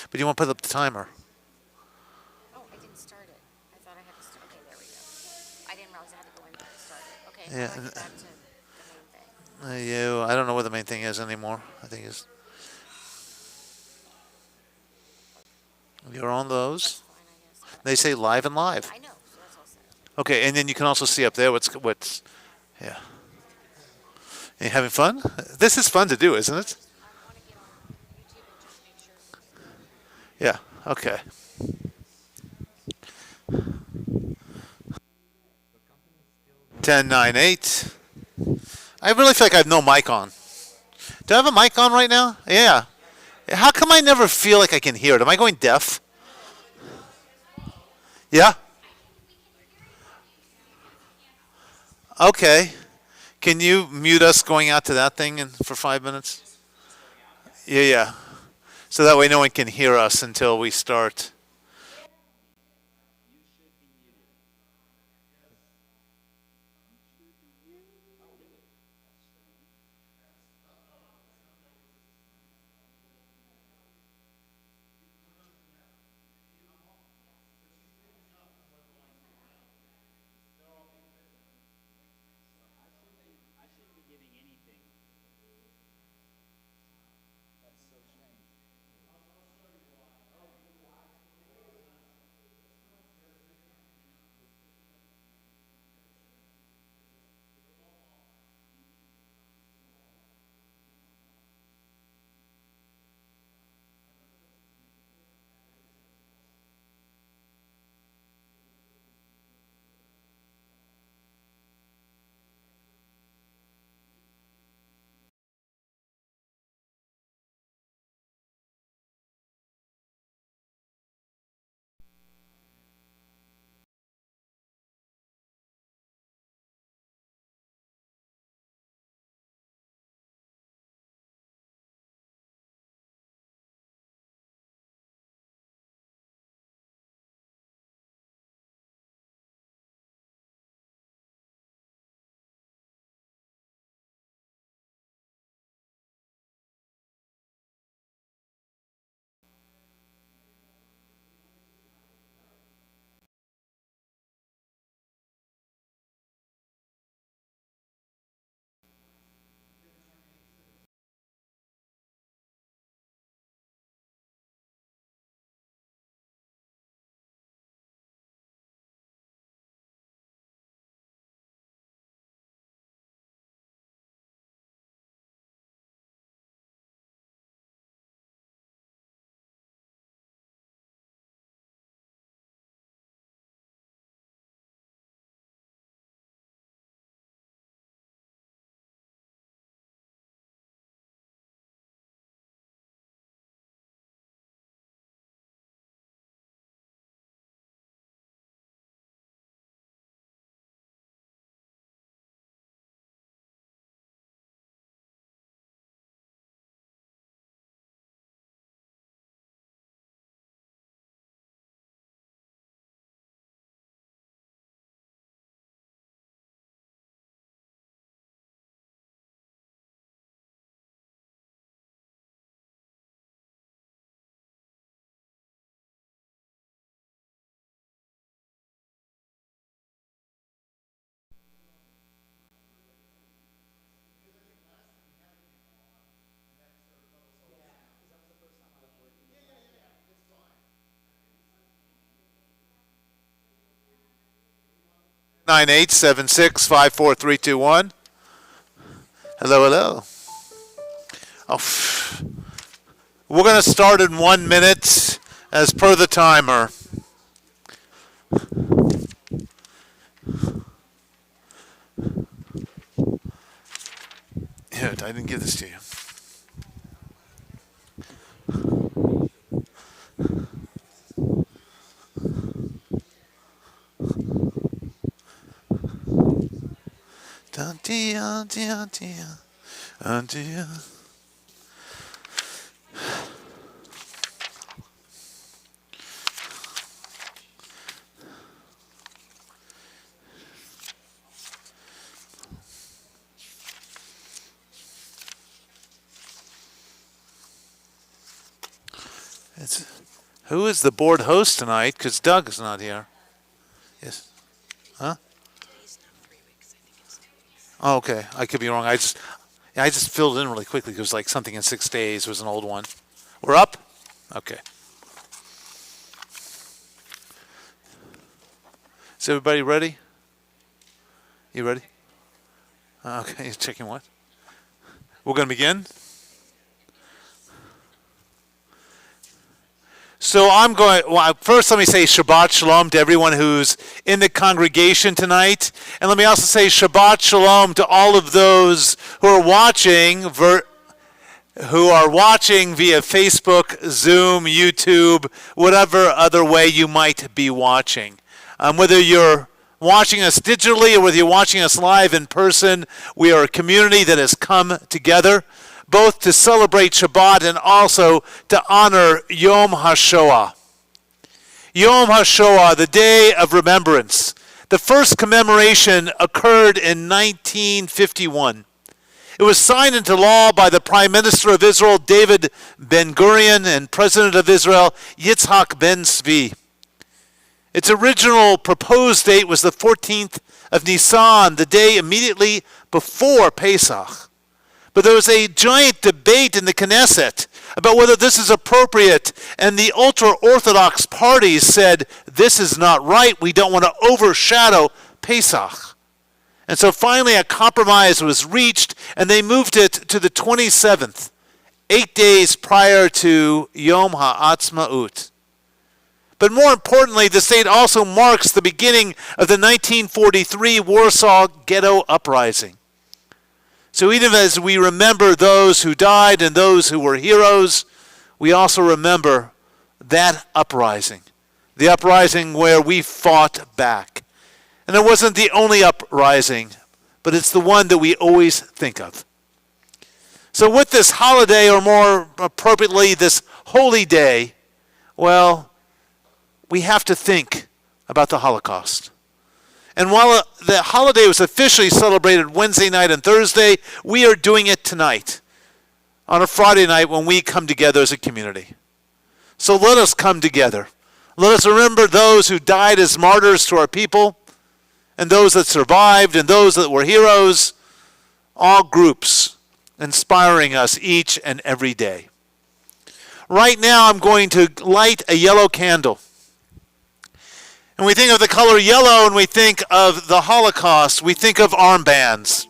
But you want to put up the timer. Oh, I didn't start it. I thought I had to start. Okay, there we go. I didn't realize I had to go in there to start it. Okay, how do I Yeah. get back to the main thing? I don't know what the main thing is anymore. I think it's you're on those. That's fine, I guess. But They say live and yeah, live. I know. So that's all set. Okay, and then you can also see up there what's yeah. You having fun? This is fun to do, isn't it? I want to get on YouTube and just make sure. Yeah. Okay. 10, 9, 8. I really feel like I have no mic on. Do I have a mic on right now? Yeah. How come I never feel like I can hear it? Am I going deaf? Yeah? Okay. Can you mute us going out to that thing for 5 minutes? Yeah, yeah. So that way no one can hear us until we start. Nine eight seven six 54321. Hello, hello. Oh, we're gonna start in 1 minute, as per the timer. Here, I didn't give this to you. Who is the board host tonight? Because Doug is not here. Yes. Huh? Oh, okay. I could be wrong. I just filled it in really quickly. It was like something in 6 days. It was an old one. We're up? Okay. Is everybody ready? You ready? Okay, you're checking what? We're going to begin? So first let me say Shabbat Shalom to everyone who's in the congregation tonight. And let me also say Shabbat Shalom to all of those who are watching via Facebook, Zoom, YouTube, whatever other way you might be watching. Whether you're watching us digitally or whether you're watching us live in person, we are a community that has come together both to celebrate Shabbat and also to honor Yom HaShoah. Yom HaShoah, the Day of Remembrance. The first commemoration occurred in 1951. It was signed into law by the Prime Minister of Israel, David Ben-Gurion, and President of Israel, Yitzhak Ben-Zvi. Its original proposed date was the 14th of Nisan, the day immediately before Pesach. But there was a giant debate in the Knesset about whether this is appropriate, and the ultra-Orthodox parties said, this is not right, we don't want to overshadow Pesach. And so finally a compromise was reached, and they moved it to the 27th, 8 days prior to Yom HaAtzmaut. But more importantly, the date also marks the beginning of the 1943 Warsaw Ghetto Uprising. So even as we remember those who died and those who were heroes, we also remember that uprising, the uprising where we fought back. And it wasn't the only uprising, but it's the one that we always think of. So with this holiday, or more appropriately, this holy day, well, we have to think about the Holocaust. And while the holiday was officially celebrated Wednesday night and Thursday, we are doing it tonight, on a Friday night when we come together as a community. So let us come together. Let us remember those who died as martyrs to our people, and those that survived, and those that were heroes, all groups inspiring us each and every day. Right now I'm going to light a yellow candle. And we think of the color yellow and we think of the Holocaust. We think of armbands.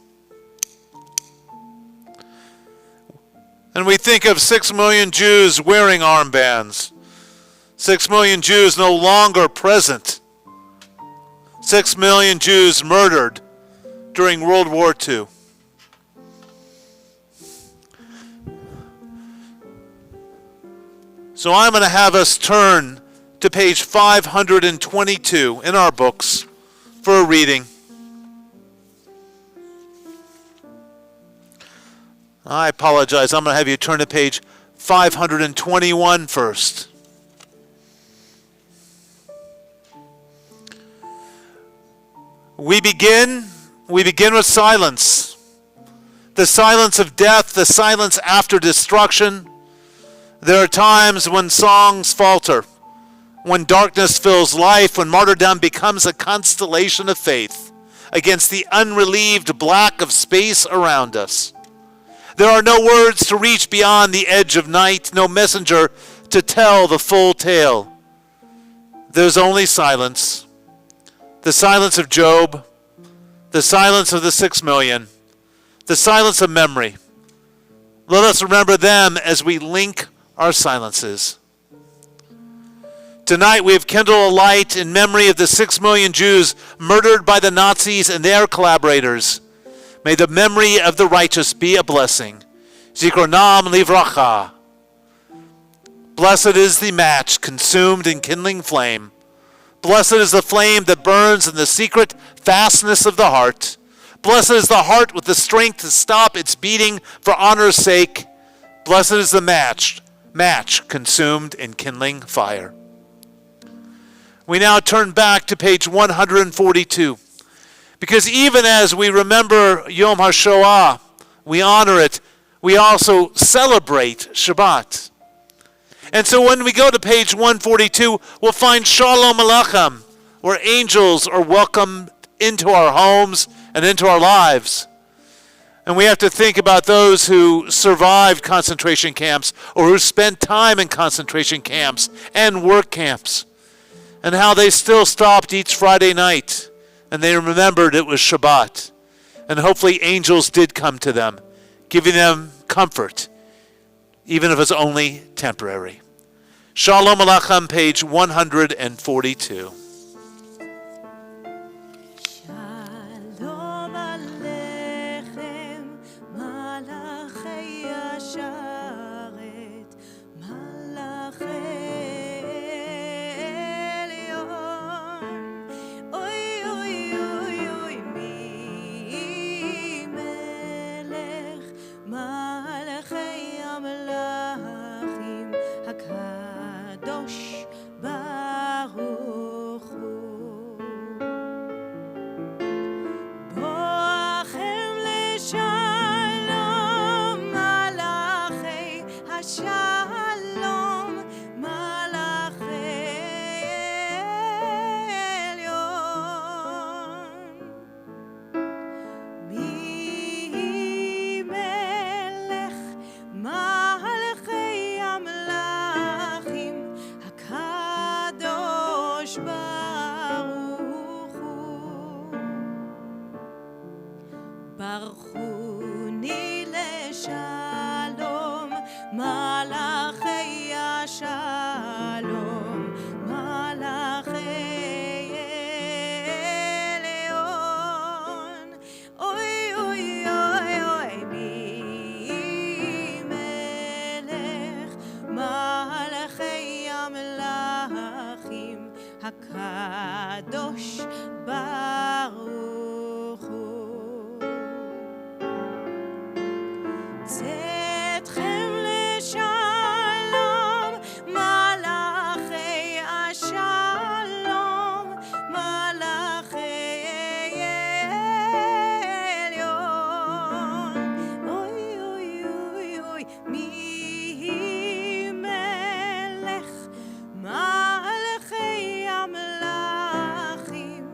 And we think of 6 million Jews wearing armbands. 6 million Jews no longer present. 6 million Jews murdered during World War II. So I'm going to have us turn to page 522 in our books for a reading. I apologize. I'm going to have you turn to page 521 first. We begin with silence. The silence of death, the silence after destruction. There are times when songs falter, when darkness fills life, when martyrdom becomes a constellation of faith against the unrelieved black of space around us. There are no words to reach beyond the edge of night, no messenger to tell the full tale. There's only silence. The silence of Job, the silence of the 6 million, the silence of memory. Let us remember them as we link our silences. Tonight we have kindled a light in memory of the 6 million Jews murdered by the Nazis and their collaborators. May the memory of the righteous be a blessing. Zikronam livracha. Blessed is the match consumed in kindling flame. Blessed is the flame that burns in the secret fastness of the heart. Blessed is the heart with the strength to stop its beating for honor's sake. Blessed is the match consumed in kindling fire. We now turn back to page 142. Because even as we remember Yom HaShoah, we honor it, we also celebrate Shabbat. And so when we go to page 142, we'll find Shalom Aleichem, where angels are welcomed into our homes and into our lives. And we have to think about those who survived concentration camps or who spent time in concentration camps and work camps, and how they still stopped each Friday night and they remembered it was Shabbat. And hopefully angels did come to them, giving them comfort, even if it's only temporary. Shalom Aleichem, page 142. Shalom Aleichem, Malachei Yasharet, Malachei Elyon. Oy, oy, oy, oy, mi melech, Malachei Amalachim, HaKadosh Baruch Hu. Boachem leshalom, Malachei HaShalom, Malachei Elyon. Mi melech, Malachei Amalachim, HaKadosh Baruch Hu. Baruchuni leshalom, Malachei Yashalom, Malachei Elyon. Oy, oy, oy, oy, mi melech, Malachei Amalachim, HaKadosh Baruch Hu. Tzedchem leshalom, Malachei Ashalom, Malachei Elyon. Oy, oy, oy, oy, mi melech, Malachei Amalachim,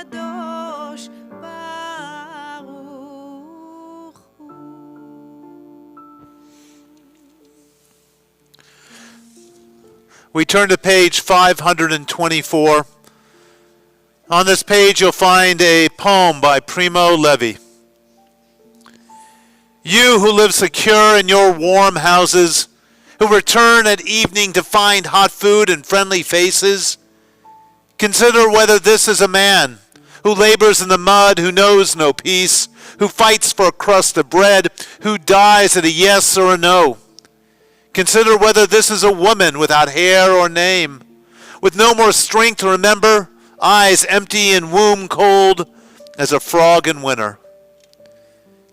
HaKadosh Baruch Hu. We turn to page 524. On this page, you'll find a poem by Primo Levi. You who live secure in your warm houses, who return at evening to find hot food and friendly faces, consider whether this is a man who labors in the mud, who knows no peace, who fights for a crust of bread, who dies at a yes or a no. Consider whether this is a woman without hair or name, with no more strength to remember, eyes empty and womb cold as a frog in winter.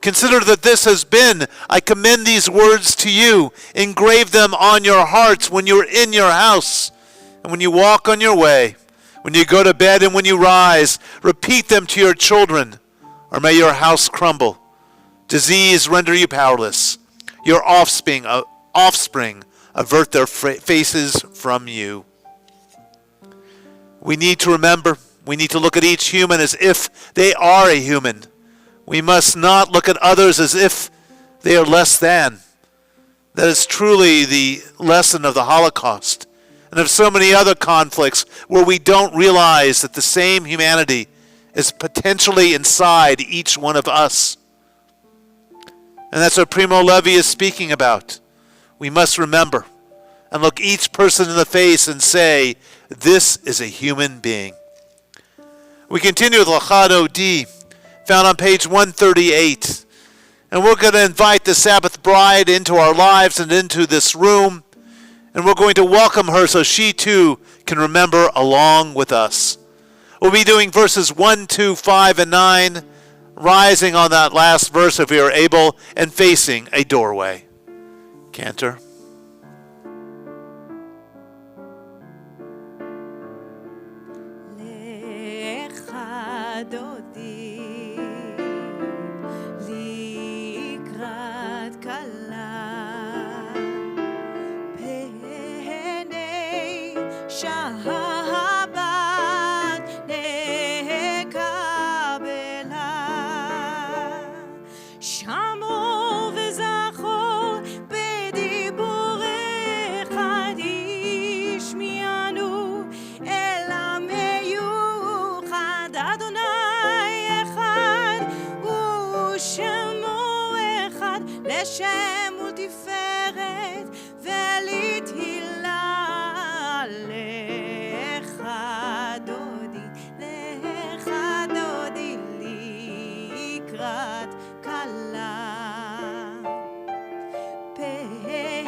Consider that this has been, I commend these words to you, engrave them on your hearts when you're in your house, and when you walk on your way, when you go to bed and when you rise, repeat them to your children, or may your house crumble, disease render you powerless, your offspring avert their faces from you. We need to remember, we need to look at each human as if they are a human. We must not look at others as if they are less than. That is truly the lesson of the Holocaust and of so many other conflicts where we don't realize that the same humanity is potentially inside each one of us. And that's what Primo Levi is speaking about. We must remember and look each person in the face and say, this is a human being. We continue with Lachado D, found on page 138. And we're going to invite the Sabbath bride into our lives and into this room. And we're going to welcome her so she too can remember along with us. We'll be doing verses 1, 2, 5, and 9, rising on that last verse if we are able, and facing a doorway. Cantor. Lecha dodi likrat kala שבת נקבלה. שמור וזכור בדיבור אחד ישמיענו אל המיוחד. אדוני אחד ושמו אחד, לשם ולתפארת ולתהילה. לך דודי לקראת כלה. פני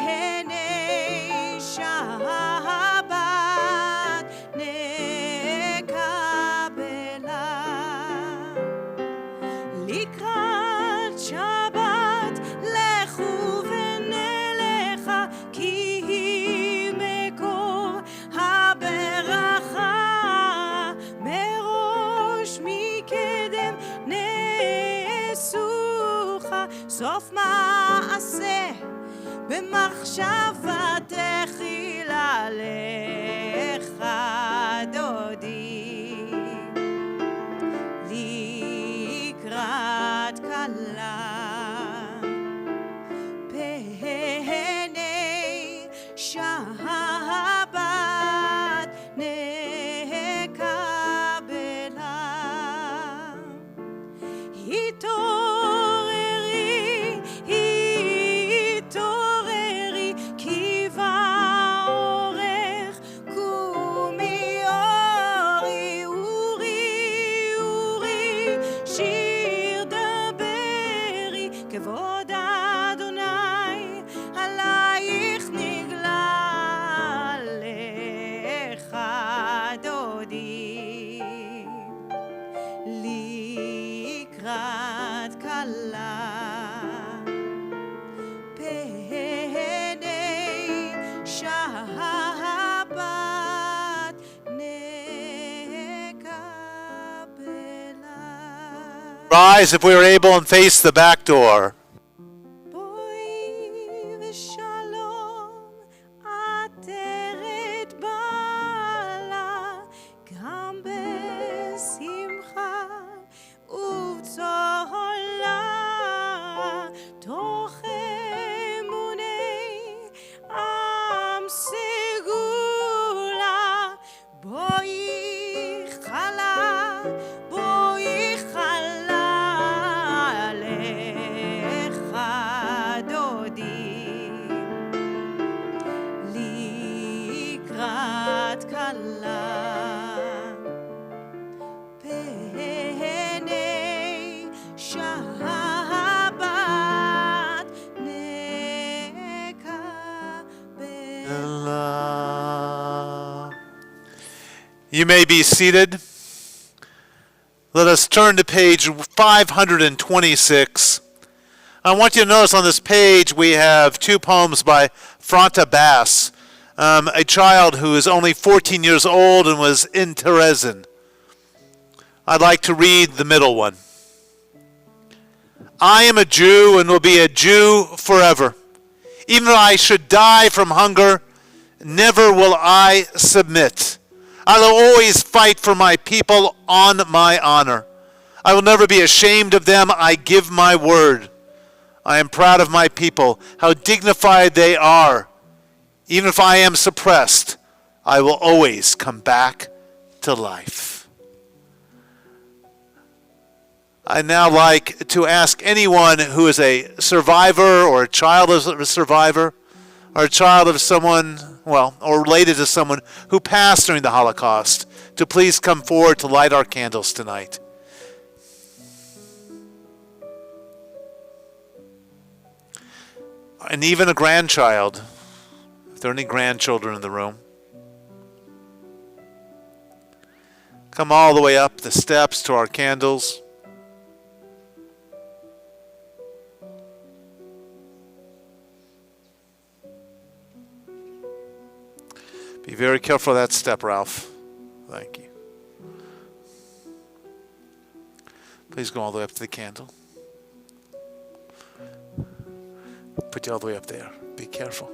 שבת נקבלה. לקראת שבת לכו ונלכה, כי היא מקור הברכה. מראש מקדם נאסוכה, סוף מעשה במחשבה תחילה. לך דודי לקראת כלה. פני שבת נקבלה. התעוררי, התעוררי, כי בא אורך. קומי אורי, אורי, אורי, שיר דברי. כבוד אדוני עלייך נגלה. לך דודי לקראת כלה. פני שבת נקבלה. Rise if we are able and face the back door. בואי ושלום עטרת בעלה, גם בשמחה ובצהלה. תוך אמוני עם סגולה. בואי חלה, בואי חלה. לך דודי לקראת כלה. פני שבת נקבלה. You may be seated. Let us turn to page 526. I want you to notice on this page we have two poems by Franta Bass, a child who is only 14 years old and was in Terezin. I'd like to read the middle one. I am a Jew and will be a Jew forever. Even if I should die from hunger, never will I submit. I will always fight for my people on my honor. I will never be ashamed of them. I give my word. I am proud of my people, how dignified they are. Even if I am suppressed, I will always come back to life. I'd now like to ask anyone who is a survivor or a child of a survivor or a child of someone, well, or related to someone who passed during the Holocaust, to please come forward to light our candles tonight. And even a grandchild, if there are any grandchildren in the room. Come all the way up the steps to our candles. Be very careful of that step, Ralph. Thank you. Please go all the way up to the candle. Put you all the way up there. Be careful.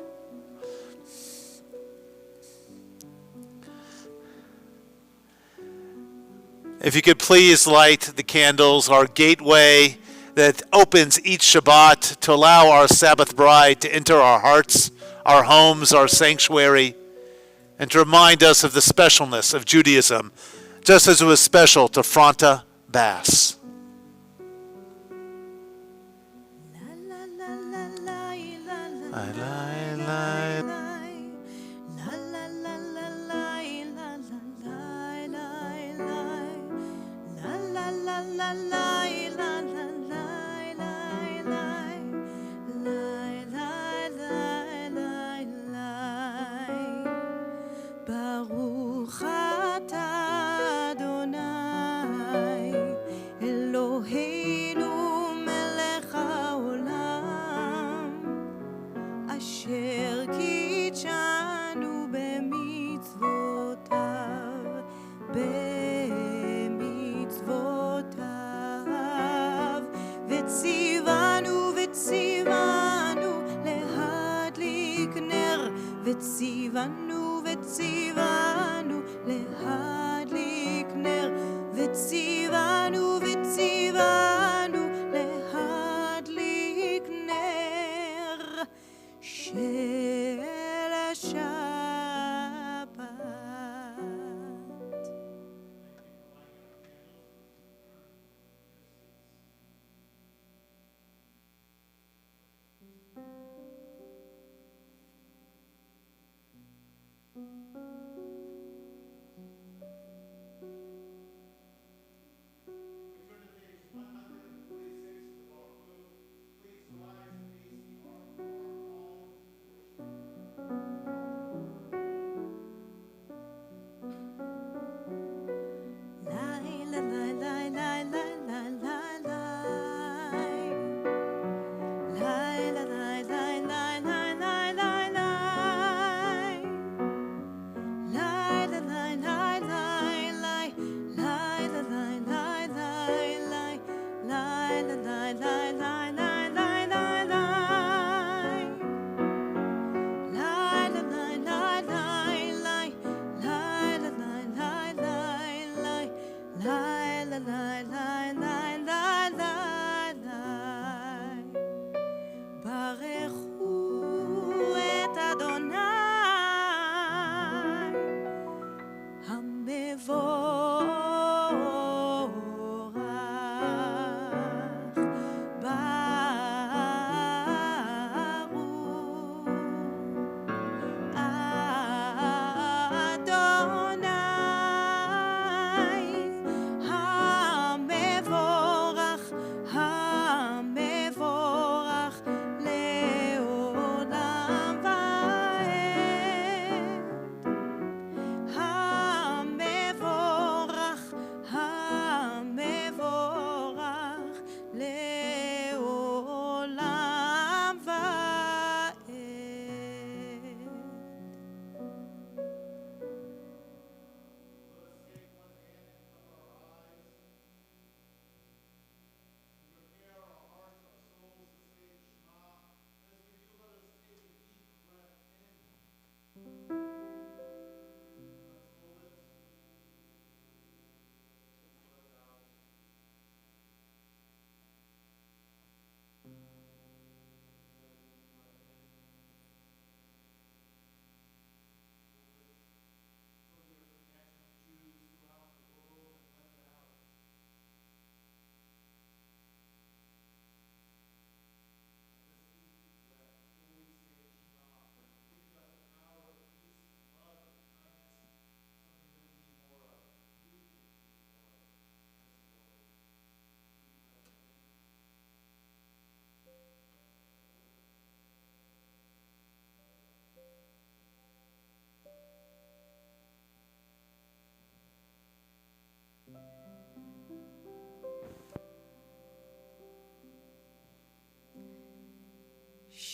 If you could please light the candles, our gateway that opens each Shabbat to allow our Sabbath bride to enter our hearts, our homes, our sanctuary, and to remind us of the specialness of Judaism, just as it was special to Fronta Bass. ברוך אתה אדוני אלוהינו מלך העולם אשר קידשנו במצוותיו וציוונו להדליק נר וציוונו להדליק נר וציוונו להדליק נר של השבת.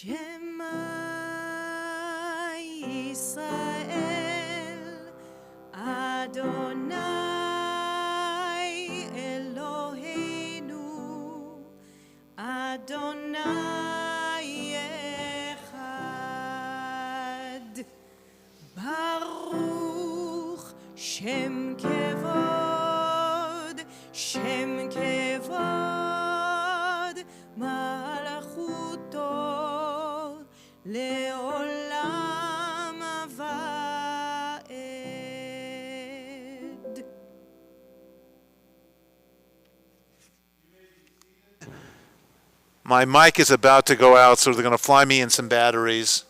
Shema Yisrael Adonai Eloheinu Adonai Echad Baruch Shem Kevod My mic is about to go out, so they're going to fly me in some batteries.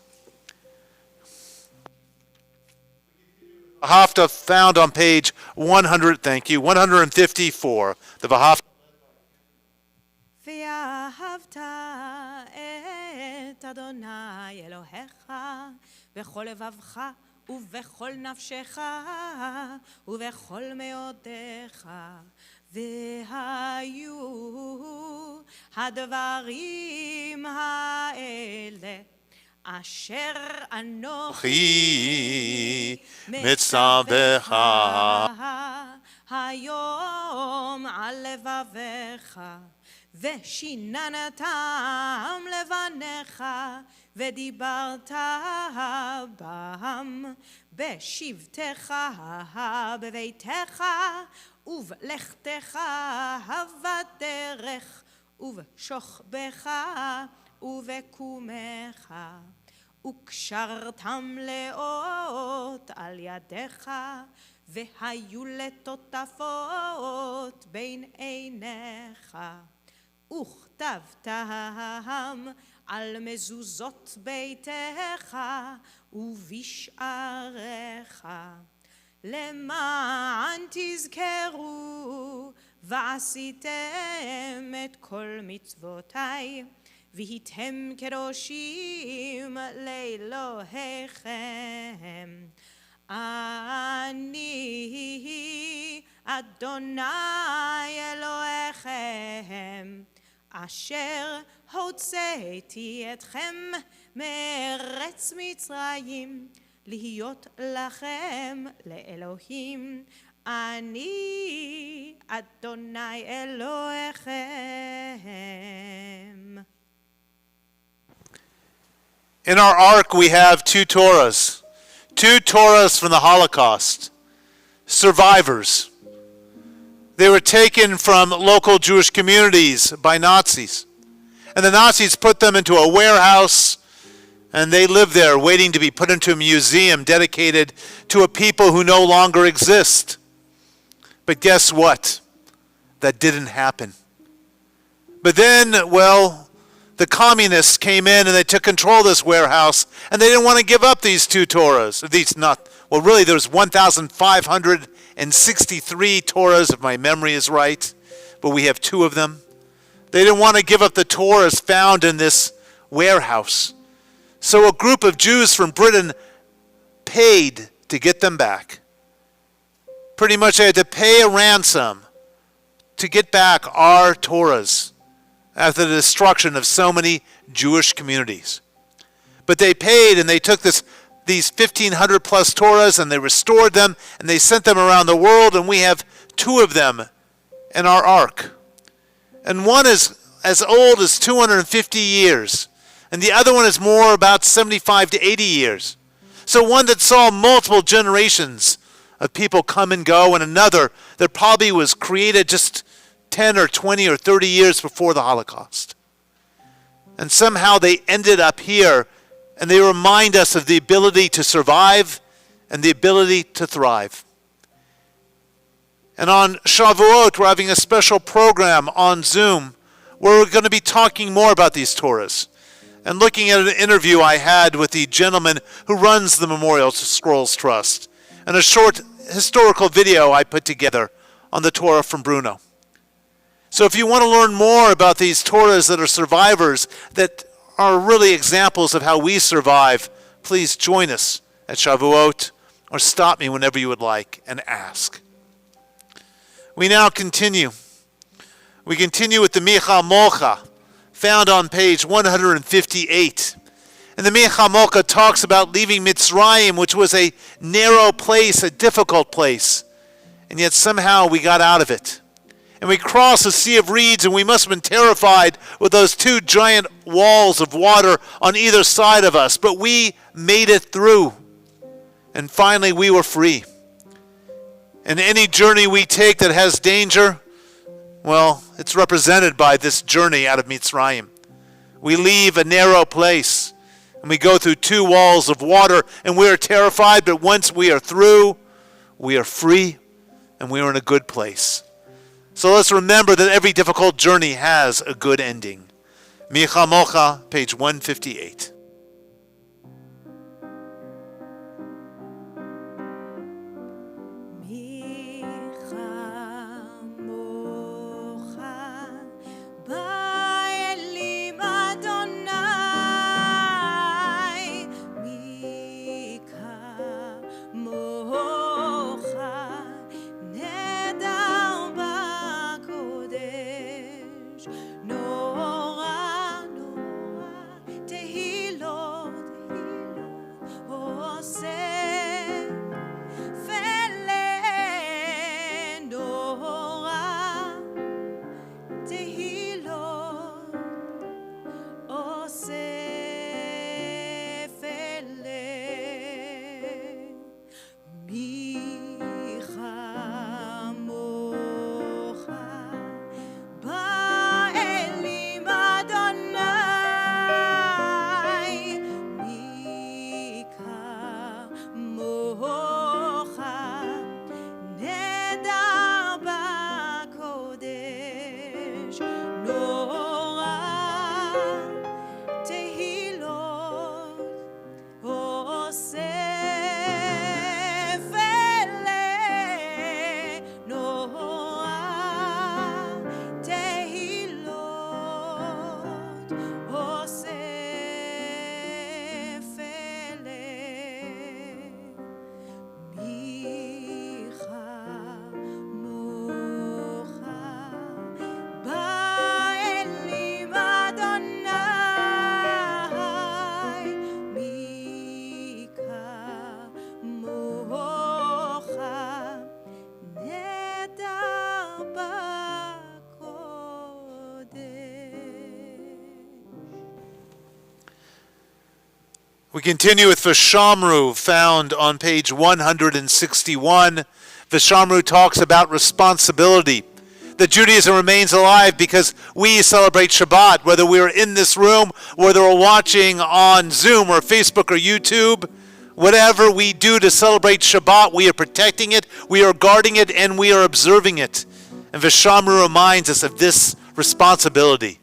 Vahafta found on page 100, thank you, 154. The Vahafta. ואהבת את אדוני אלוהיך בכל לבבך ובכל נפשך ובכל מאודיך והיו הדברים האלה אשר אנוכי מצווך היום על לבביך ושיננתם לבניך ודיברת בם בשבתך בביתך ובלכתך בדרך ובשוכבך ובקומך וקשרתם לאות על ידיך והיו לטוטפות בין עיניך וכתבתם על מזוזות ביתך ובשעריך למען תזכרו ועשיתם את כל מצוותיי והייתם קדושים לאלוהיכם אני אדוני אלוהיכם אשר הוצאתי אתכם מארץ מצרים להיות לכם לאלוהים אני אדוני אלוהיכם. In our ark we have two Torahs from the Holocaust, survivors. They were taken from local Jewish communities by Nazis. And the Nazis put them into a warehouse, and they lived there waiting to be put into a museum dedicated to a people who no longer exist. But guess what? That didn't happen. But then, well, the communists came in and they took control of this warehouse, and they didn't want to give up these two Torahs. Really, there was 1,563 Torahs, if my memory is right, but we have two of them. They didn't want to give up the Torahs found in this warehouse. So a group of Jews from Britain paid to get them back. Pretty much they had to pay a ransom to get back our Torahs after the destruction of so many Jewish communities. But they paid, and they took these 1,500 plus Torahs, and they restored them, and they sent them around the world, and we have two of them in our ark. And one is as old as 250 years, and the other one is more about 75 to 80 years. So one that saw multiple generations of people come and go, and another that probably was created just 10 or 20 or 30 years before the Holocaust. And somehow they ended up here, and they remind us of the ability to survive and the ability to thrive. And on Shavuot, we're having a special program on Zoom where we're going to be talking more about these Torahs and looking at an interview I had with the gentleman who runs the Memorial Scrolls Trust and a short historical video I put together on the Torah from Bruno. So if you want to learn more about these Torahs that are survivors, that are really examples of how we survive, please join us at Shavuot or stop me whenever you would like and ask. We now continue. We continue with the Micha Mocha, found on page 158. And the Micha Mocha talks about leaving Mitzrayim, which was a narrow place, a difficult place. And yet somehow we got out of it. And we crossed a sea of reeds, and we must have been terrified with those two giant walls of water on either side of us. But we made it through. And finally we were free. And any journey we take that has danger, well, it's represented by this journey out of Mitzrayim. We leave a narrow place, and we go through two walls of water, and we are terrified, but once we are through, we are free, and we are in a good place. So let's remember that every difficult journey has a good ending. Micha Mocha, page 158. We continue with Vishamru, found on page 161. Vishamru talks about responsibility, that Judaism remains alive because we celebrate Shabbat, whether we're in this room, whether we're watching on Zoom or Facebook or YouTube. Whatever we do to celebrate Shabbat, we are protecting it, we are guarding it, and we are observing it. And Vishamru reminds us of this responsibility.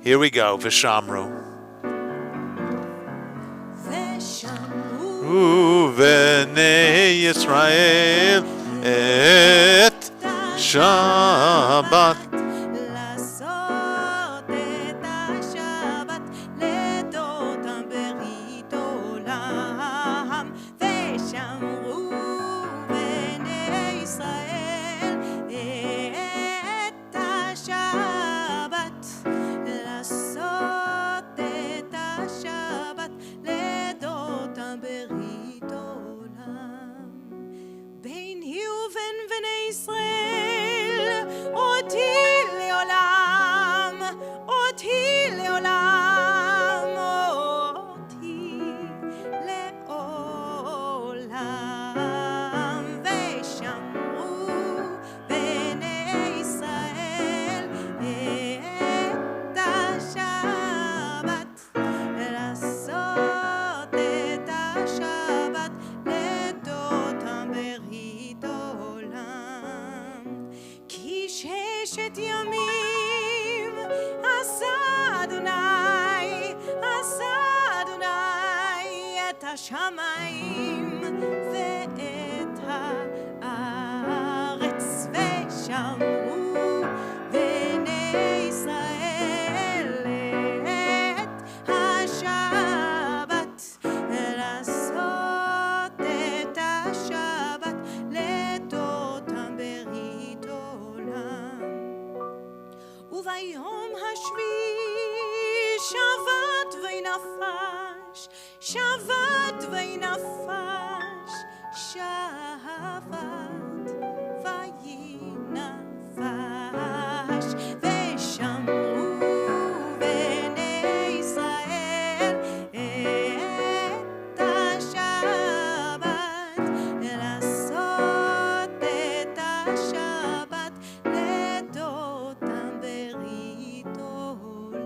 Here we go, Vishamru. Bnei Yisrael et Shabbat. לעשות את השבת לדותם ברית עולם ושמרו בני ישראל את השבת לעשות את השבת לדותם ברית עולם בין היא ובין בני ישראל אותי לעולם אותי לעולם אותי לעולם ושמרו בני ישראל את השבת לעשות את השבת לדותם ברית עולם כי ששת ימים עשה אדוני את השמיים ואת הארץ ושמרו בני ישראל את השבת לעשות את השבת לדותם ברית עולם וביום השביעי שבת וינפש שבת וינפש שבת וינפש ושמרו בני ישראל את השבת לעשות את השבת לדותם ברית עולם.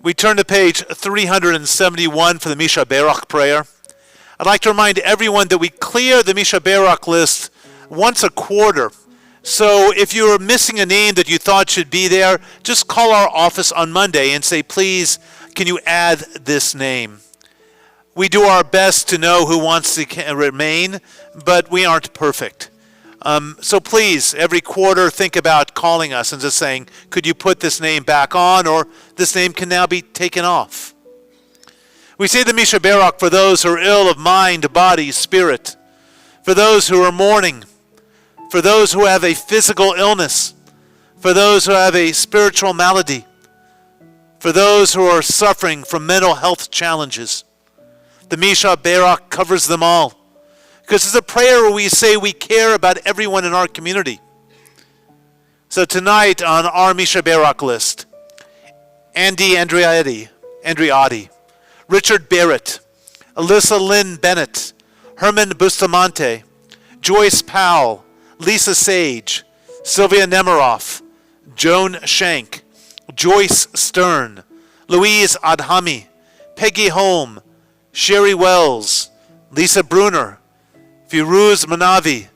We turn to page 371 for the Misha Berach prayer. I'd like to remind everyone that we clear the Misha Berach list once a quarter. So if you're missing a name that you thought should be there, just call our office on Monday and say, please, can you add this name? We do our best to know who wants to remain, but we aren't perfect. So please, every quarter, think about calling us and just saying, could you put this name back on, or this name can now be taken off. We say the Misha Barak for those who are ill of mind, body, spirit, for those who are mourning, for those who have a physical illness, for those who have a spiritual malady, for those who are suffering from mental health challenges. The Misha Barak covers them all, because it's a prayer where we say we care about everyone in our community. So tonight on our Misha Barak list, Andy Andriotti, Richard Barrett, Alyssa Lynn Bennett, Herman Bustamante, Joyce Powell, Lisa Sage, Sylvia Nemiroff, Joan Shank, Joyce Stern, Louise Adhami, Peggy Holm, Sherry Wells, Lisa Bruner, Firuz Manavi,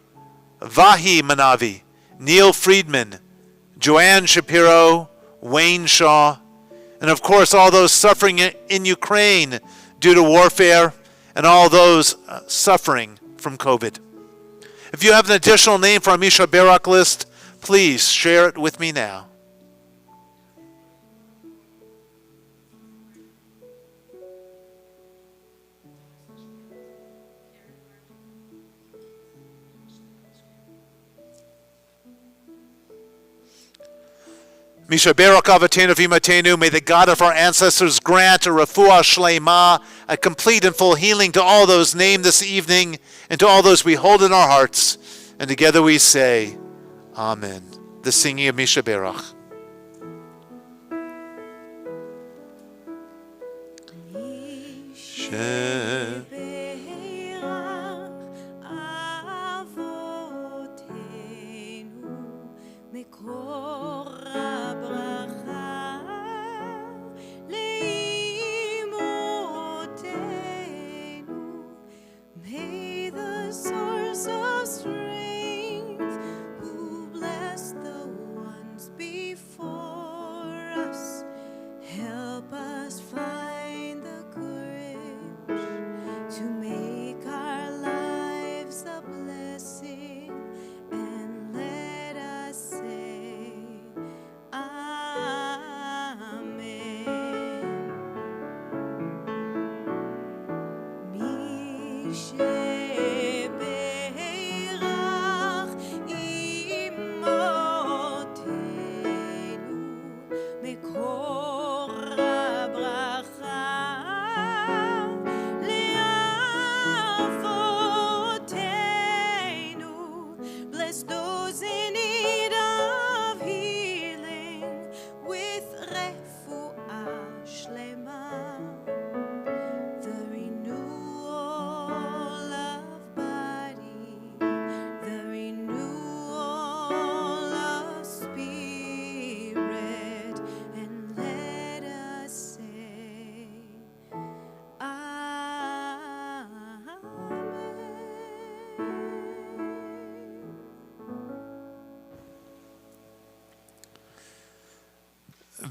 Vahi Manavi, Neil Friedman, Joanne Shapiro, Wayne Shaw, and of course all those suffering in Ukraine due to warfare, and all those suffering from COVID. If you have an additional name for our Misha Barak list, please share it with me now. Misha Barak Avatenu Vimatenu, may the God of our ancestors grant a refuah shleima, a complete and full healing to all those named this evening, and to all those we hold in our hearts. And together we say, Amen. The singing of Misha Barak.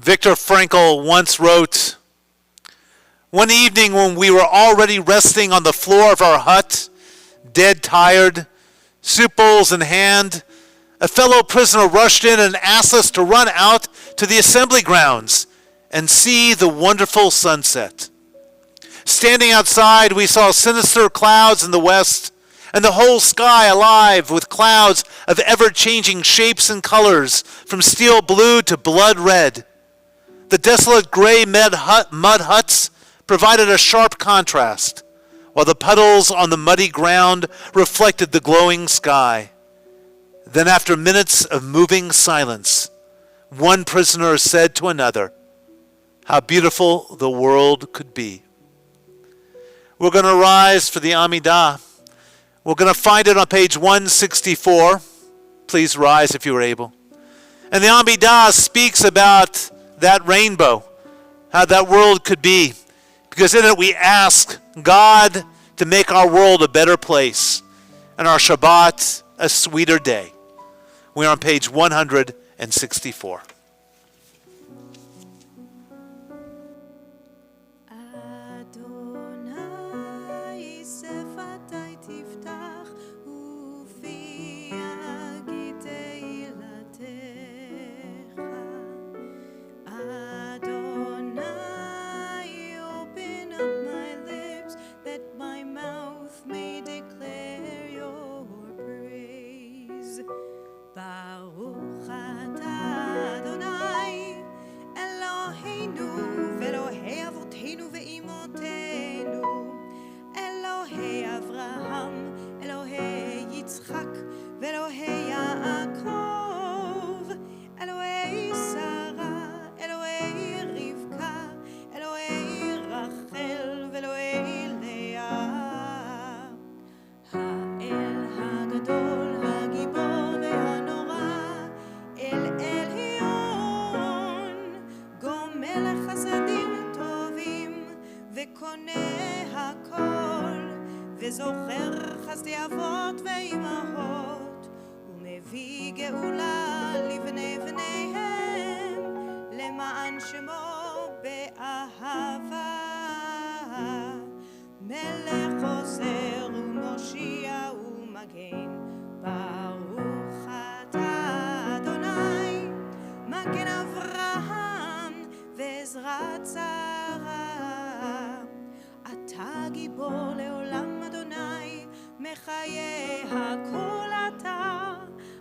Viktor Frankl once wrote, "One evening when we were already resting on the floor of our hut, dead tired, soup bowls in hand, a fellow prisoner rushed in and asked us to run out to the assembly grounds and see the wonderful sunset. Standing outside, we saw sinister clouds in the west, and the whole sky alive with clouds of ever-changing shapes and colors, from steel blue to blood red. The desolate gray mud huts provided a sharp contrast, while the puddles on the muddy ground reflected the glowing sky. Then, after minutes of moving silence, one prisoner said to another, 'How beautiful the world could be.'" We're going to rise for the Amidah. We're going to find it on page 164. Please rise if you are able. And the Amidah speaks about that rainbow, how that world could be. Because in it we ask God to make our world a better place and our Shabbat a sweeter day. We're on page 164. אדוני שפתי תפתח ופי אגיד תהילתך. Adonai, open up my lips that my mouth may declare your praise. Baruch atah Adonai, Eloheinu ve'Elohei avotenu ve'imotenu, Elohei Avraham, Elohei Yitzchak, ve'Elohei Yaakov, Elohei Sarah, Elohei Rivka, Elohei Rachel, ve'Elohei Leah. האל הגדול, הגיבור והנורא, אל עליון, גומל חסדים טובים, וקונה הכל, וזוכר חסדי אבות ואימהות, ומביא גאולה לבני בניהם, למען שמו באהבה. מלך עוזר ומושיע ומגן, ברוך אתה אדוני, מגן אברהם ועזרת שרה. אתה גיבור לעולם אדוני, מחיה הכל אתה,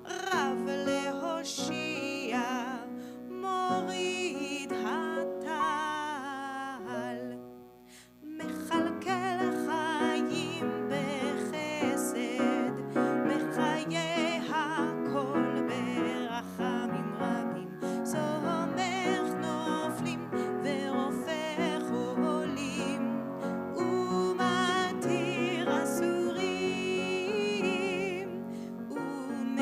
רב להושיע, מוריד הטל. מכלכל חיים בחסד, מחיה הכל ברחמים רבים, סומך נופלים ורופא חולים, ומתיר אסורים,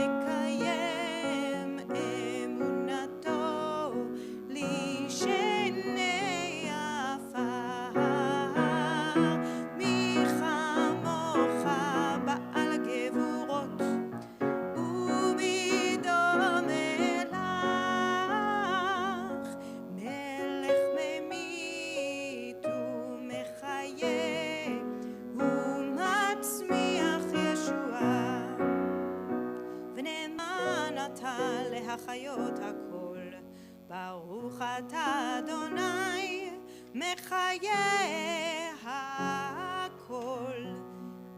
ומקיים אמונתו לשני עפר. מי כמוך בעל גבורות, ומי דומה לך, מלך ממית ומחיה, ומצמיח ישועה, ונאמן אתה להחיות הכל. ברוך אתה אדוני, מחיה הכל.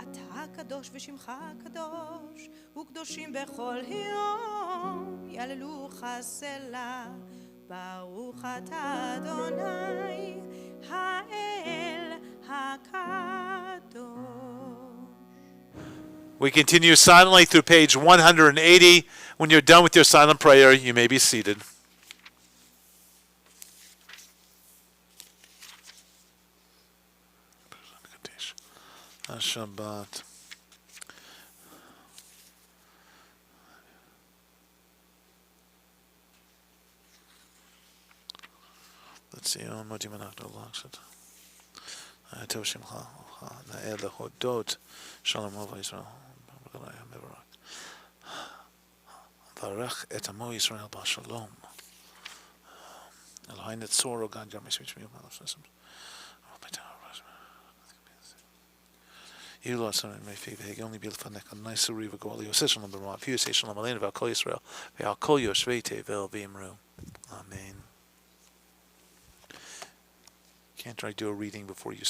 אתה קדוש ושמך קדוש, וקדושים בכל יום, יהללוך סלה. ברוך אתה אדוני, האל הקדוש. We continue silently through page 180. When you're done with your silent prayer, you may be seated. Shabbat. Let's see. מודים אנחנו להקשת. טוב שמך, נאה להודות, שלום אהוב ישראל, ברך את עמו ישראל בשלום. אלוהי נצור וגן גם מספיק שמי ומלך. יהיו לו עשרים ימי פי והגיון לי בלפניך נסורי וגואל יעשה שלום ברמה ויעשה שלום עלינו ועל כל ישראל ועל כל יושבי תבל ואמרו Amen. Can't I do a reading before you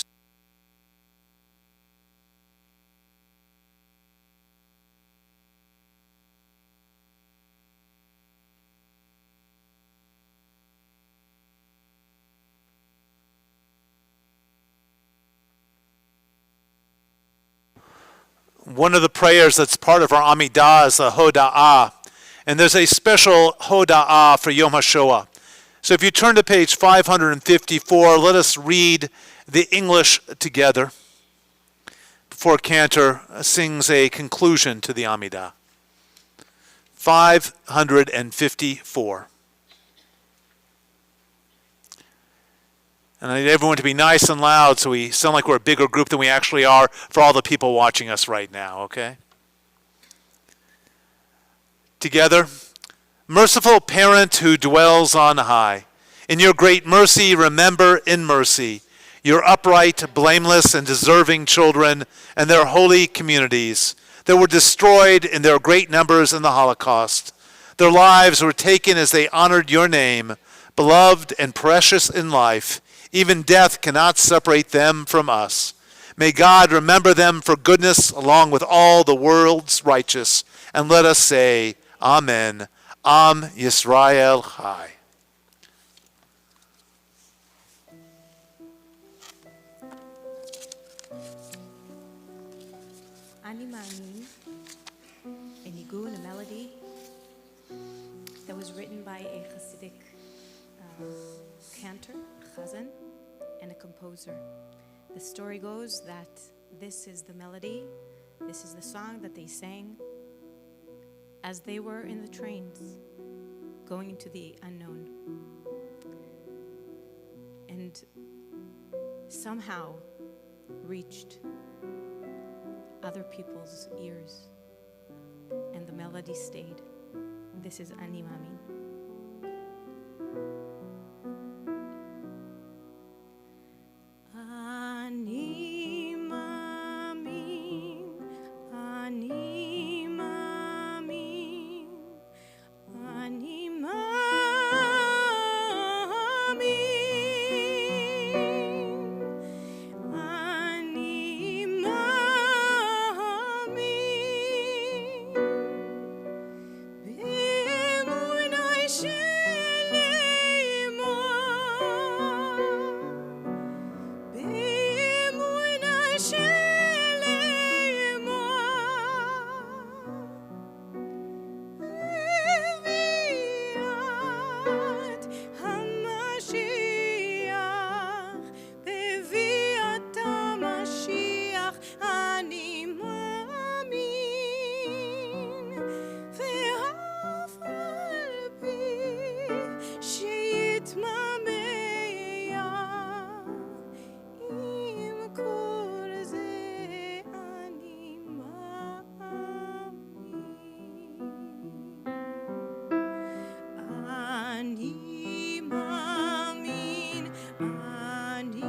One of the prayers that's part of our Amidah is the Hoda'ah. And there's a special Hoda'ah for Yom HaShoah. So if you turn to page 554, let us read the English together before Cantor sings a conclusion to the Amidah. 554. And I need everyone to be nice and loud so we sound like we're a bigger group than we actually are for all the people watching us right now, okay? Together, merciful parent who dwells on high, in your great mercy remember in mercy your upright, blameless, and deserving children and their holy communities that were destroyed in their great numbers in the Holocaust. Their lives were taken as they honored your name, beloved and precious in life. Even death cannot separate them from us. May God remember them for goodness along with all the world's righteous. And let us say, Amen. Am Yisrael Chai. Ani Ma'amin, a nigun, a melody that was written by a Hasidic cantor, chazan, and a composer. The story goes that this is the melody, this is the song that they sang as they were in the trains going into the unknown. And somehow reached other people's ears, and the melody stayed. This is Ani Ma'amin. Ani Ma'amin, Ani Ma'amin, Ani Ma'amin, Ani Ma'amin, B'emunai Sheleima, B'emunai Sheleima, Beviat HaMashiach, Beviat HaMashiach, Ani Ma'amin, ve'af al pi she'yitmameya, im kol ze Ani Ma'amin. Ani Ma'amin, Ani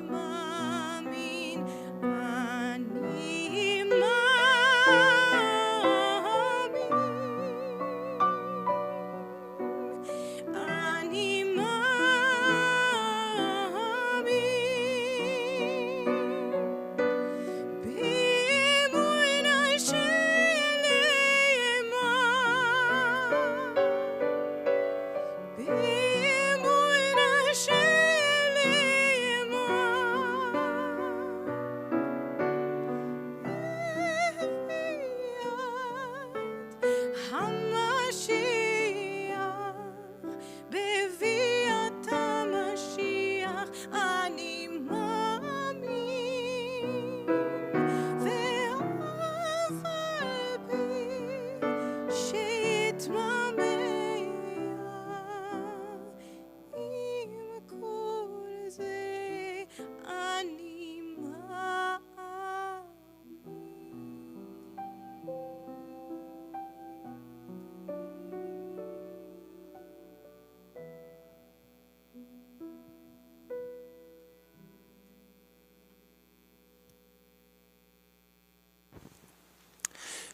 Ma'amin, Ani Ma'amin, Ani Ma'amin, B'emunai Sheleima, B'emunai Sheleima, Beviat HaMashiach, Beviat HaMashiach, Ani Ma'amin, ve'af al pi she'yitmameya, im kol ze Ani Ma'amin.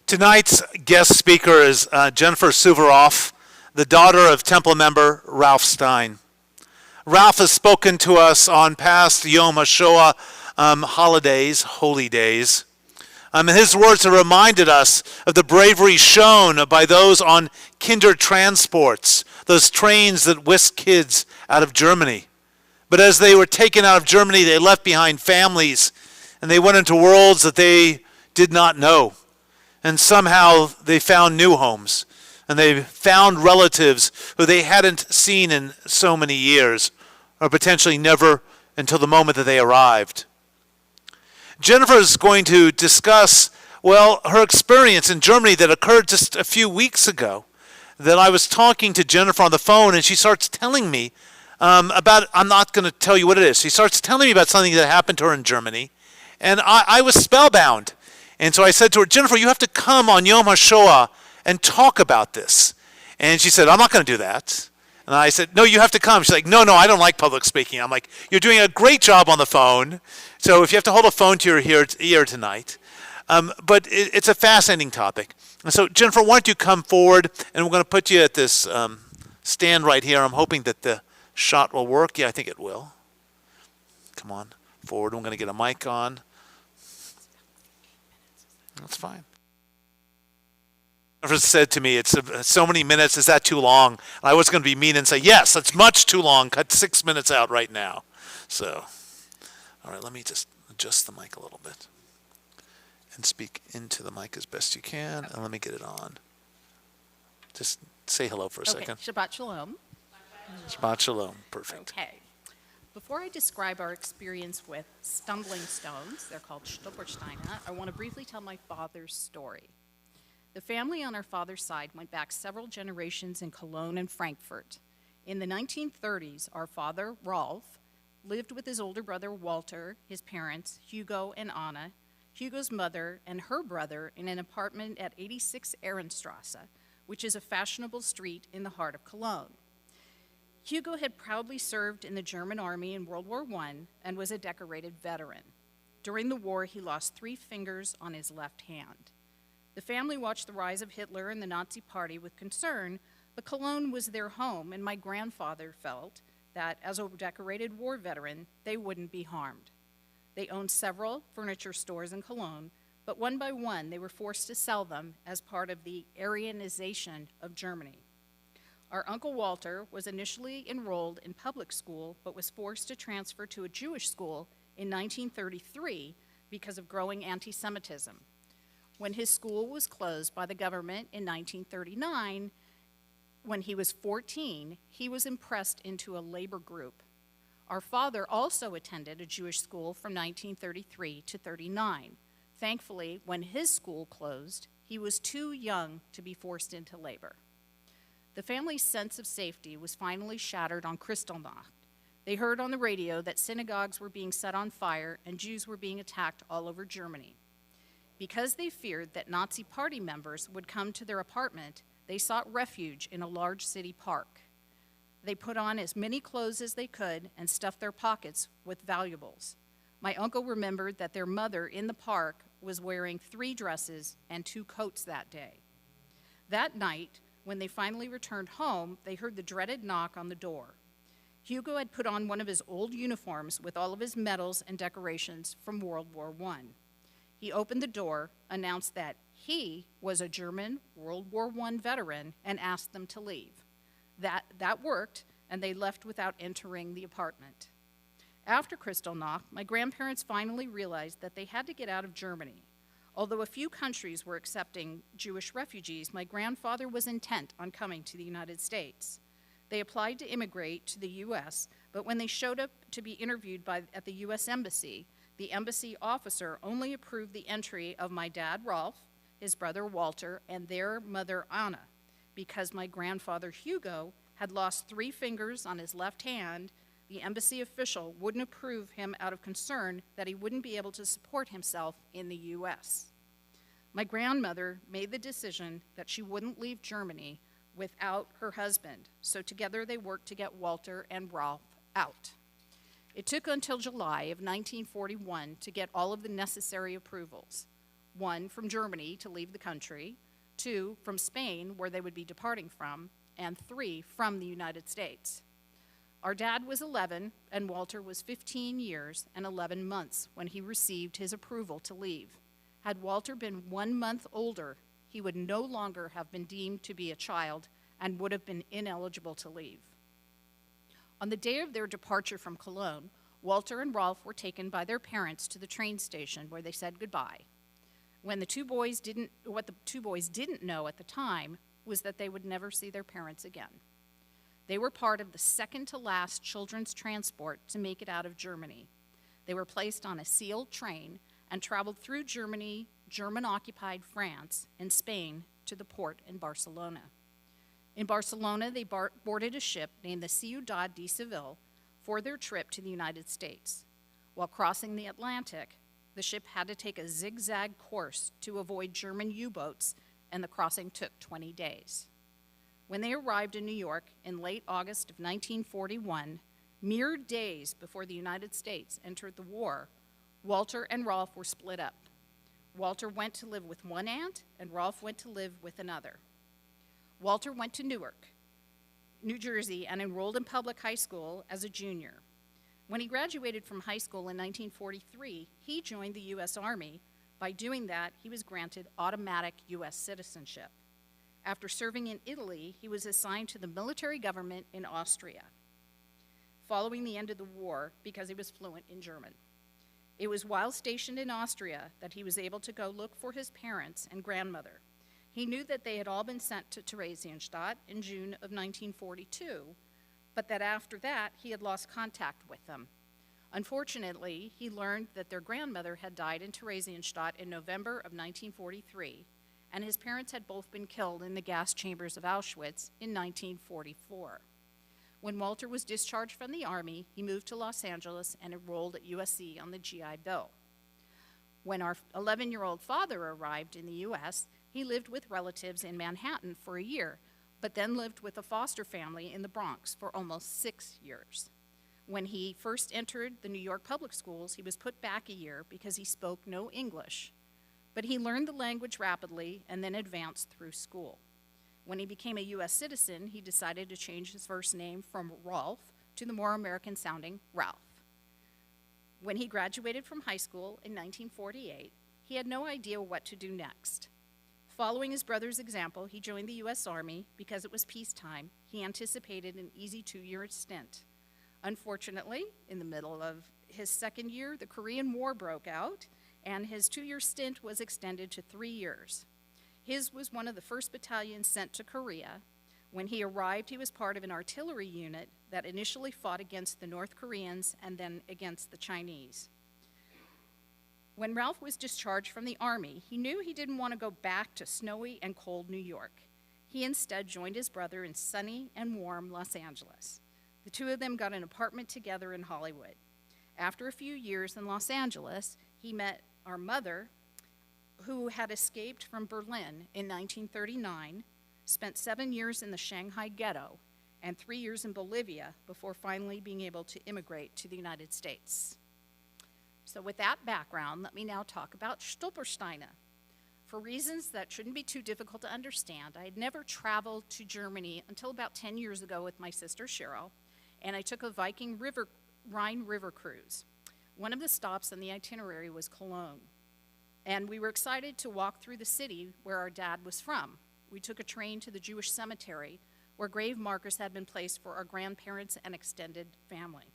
Tonight's guest speaker is Jennifer Suvaroff, the daughter of Temple member Ralph Stein. Ralph has spoken to us on past Yom HaShoah holidays, holy days. And his words have reminded us of the bravery shown by those on kinder transports, those trains that whisked kids out of Germany. But as they were taken out of Germany, they left behind families, and they went into worlds that they did not know. And somehow they found new homes, and they found relatives who they hadn't seen in so many years, or potentially never until the moment that they arrived. Jennifer is going to discuss, well, her experience in Germany that occurred just a few weeks ago. That I was talking to Jennifer on the phone, and she starts telling me about, I'm not going to tell you what it is. She starts telling me about something that happened to her in Germany, and I was spellbound. And so I said to her, Jennifer, you have to come on Yom HaShoah and talk about this. And she said, I'm not going to do that. And I said, no, you have to come. She's like, no, I don't like public speaking. I'm like, you're doing a great job on the phone. So if you have to hold a phone to your ear tonight. But it's a fascinating topic. And so, Jennifer, why don't you come forward, and we're going to put you at this stand right here. I'm hoping that the shot will work. Yeah, I think it will. Come on forward. I'm going to get a mic on. That's fine. Jennifer said to me, it's so many minutes, is that too long? And I was going to be mean and say, yes, that's much too long. Cut 6 minutes out right now. So, all right, let me just adjust the mic a little bit and speak into the mic as best you can. And let me get it on. Just say hello for a second. Shabbat Shalom. Shabbat Shalom. Perfect. Okay. Before I describe our experience with stumbling stones, they're called Stolpersteine, I want to briefly tell my father's story. The family on our father's side went back several generations in Cologne and Frankfurt. In the 1930s, our father, Rolf, lived with his older brother, Walter, his parents, Hugo and Anna, Hugo's mother, and her brother in an apartment at 86 Ehrenstrasse, which is a fashionable street in the heart of Cologne. Hugo had proudly served in the German army in World War I and was a decorated veteran. During the war, he lost 3 fingers on his left hand. The family watched the rise of Hitler and the Nazi Party with concern, but Cologne was their home, and my grandfather felt that, as a decorated war veteran, they wouldn't be harmed. They owned several furniture stores in Cologne, but one by one, they were forced to sell them as part of the Aryanization of Germany. Our Uncle Walter was initially enrolled in public school, but was forced to transfer to a Jewish school in 1933 because of growing anti-Semitism. When his school was closed by the government in 1939, when he was 14, he was impressed into a labor group. Our father also attended a Jewish school from 1933 to 39. Thankfully, when his school closed, he was too young to be forced into labor. The family's sense of safety was finally shattered on Kristallnacht. They heard on the radio that synagogues were being set on fire and Jews were being attacked all over Germany. Because they feared that Nazi Party members would come to their apartment, they sought refuge in a large city park. They put on as many clothes as they could and stuffed their pockets with valuables. My uncle remembered that their mother in the park was wearing 3 dresses and 2 coats that day. That night, when they finally returned home, they heard the dreaded knock on the door. Hugo had put on one of his old uniforms with all of his medals and decorations from World War I. He opened the door, announced that he was a German World War I veteran, and asked them to leave. That worked, and they left without entering the apartment. After Kristallnacht, my grandparents finally realized that they had to get out of Germany. Although a few countries were accepting Jewish refugees, my grandfather was intent on coming to the United States. They applied to immigrate to the U.S., but when they showed up to be interviewed at the U.S. Embassy, the embassy officer only approved the entry of my dad, Rolf, his brother, Walter, and their mother, Anna. Because my grandfather, Hugo, had lost 3 fingers on his left hand, the embassy official wouldn't approve him out of concern that he wouldn't be able to support himself in the U.S. My grandmother made the decision that she wouldn't leave Germany without her husband, so together they worked to get Walter and Rolf out. It took until July of 1941 to get all of the necessary approvals. 1, from Germany to leave the country, 2, from Spain, where they would be departing from, and 3, from the United States. Our dad was 11, and Walter was 15 years and 11 months when he received his approval to leave. Had Walter been 1 month older, he would no longer have been deemed to be a child and would have been ineligible to leave. On the day of their departure from Cologne, Walter and Rolf were taken by their parents to the train station where they said goodbye. What the 2 boys didn't know at the time was that they would never see their parents again. They were part of the second-to-last children's transport to make it out of Germany. They were placed on a sealed train and traveled through Germany, German-occupied France, and Spain to the port in Barcelona. In Barcelona, they boarded a ship named the Ciudad de Seville for their trip to the United States. While crossing the Atlantic, the ship had to take a zigzag course to avoid German U-boats and the crossing took 20 days. When they arrived in New York in late August of 1941, mere days before the United States entered the war, Walter and Rolf were split up. Walter went to live with one aunt, and Rolf went to live with another. Walter went to Newark, New Jersey, and enrolled in public high school as a junior. When he graduated from high school in 1943, he joined the U.S. Army. By doing that, he was granted automatic U.S. citizenship. After serving in Italy, he was assigned to the military government in Austria, following the end of the war because he was fluent in German. It was while stationed in Austria that he was able to go look for his parents and grandmother. He knew that they had all been sent to Theresienstadt in June of 1942, but that after that he had lost contact with them. Unfortunately, he learned that their grandmother had died in Theresienstadt in November of 1943, and his parents had both been killed in the gas chambers of Auschwitz in 1944. When Walter was discharged from the Army, he moved to Los Angeles and enrolled at USC on the GI Bill. When our 11-year-old father arrived in the U.S., he lived with relatives in Manhattan for a year, but then lived with a foster family in the Bronx for almost 6 years. When he first entered the New York public schools, he was put back a year because he spoke no English. But he learned the language rapidly and then advanced through school. When he became a U.S. citizen, he decided to change his first name from Rolf to the more American-sounding Ralph. When he graduated from high school in 1948, he had no idea what to do next. Following his brother's example, he joined the U.S. Army because it was peacetime. He anticipated an easy 2-year stint. Unfortunately, in the middle of his second year, the Korean War broke out, and his 2-year stint was extended to 3 years. His was one of the first battalions sent to Korea. When he arrived, he was part of an artillery unit that initially fought against the North Koreans and then against the Chinese. When Ralph was discharged from the Army, he knew he didn't want to go back to snowy and cold New York. He instead joined his brother in sunny and warm Los Angeles. The two of them got an apartment together in Hollywood. After a few years in Los Angeles, he met our mother, who had escaped from Berlin in 1939, spent 7 years in the Shanghai ghetto, and 3 years in Bolivia before finally being able to immigrate to the United States. So with that background, let me now talk about Stolpersteine. For reasons that shouldn't be too difficult to understand, I had never traveled to Germany until about 10 years ago with my sister Cheryl, and I took a Rhine River cruise. One of the stops on the itinerary was Cologne, and we were excited to walk through the city where our dad was from. We took a train to the Jewish cemetery where grave markers had been placed for our grandparents and extended family.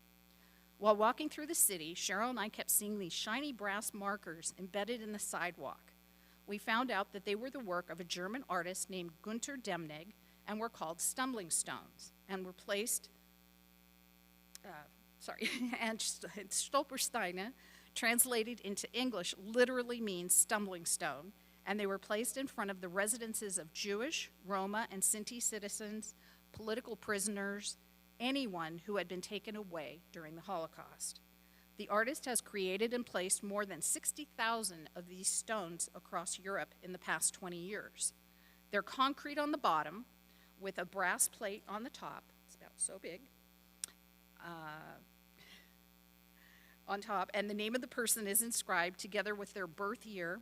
While walking through the city, Cheryl and I kept seeing these shiny brass markers embedded in the sidewalk. We found out that they were the work of a German artist named Gunter Demnig and were called stumbling stones and were placed, and Stolpersteine, translated into English, literally means stumbling stone, and they were placed in front of the residences of Jewish, Roma, and Sinti citizens, political prisoners, anyone who had been taken away during the Holocaust. The artist has created and placed more than 60,000 of these stones across Europe in the past 20 years. They're concrete on the bottom with a brass plate on the top. It's about so big. On top, and the name of the person is inscribed together with their birth year,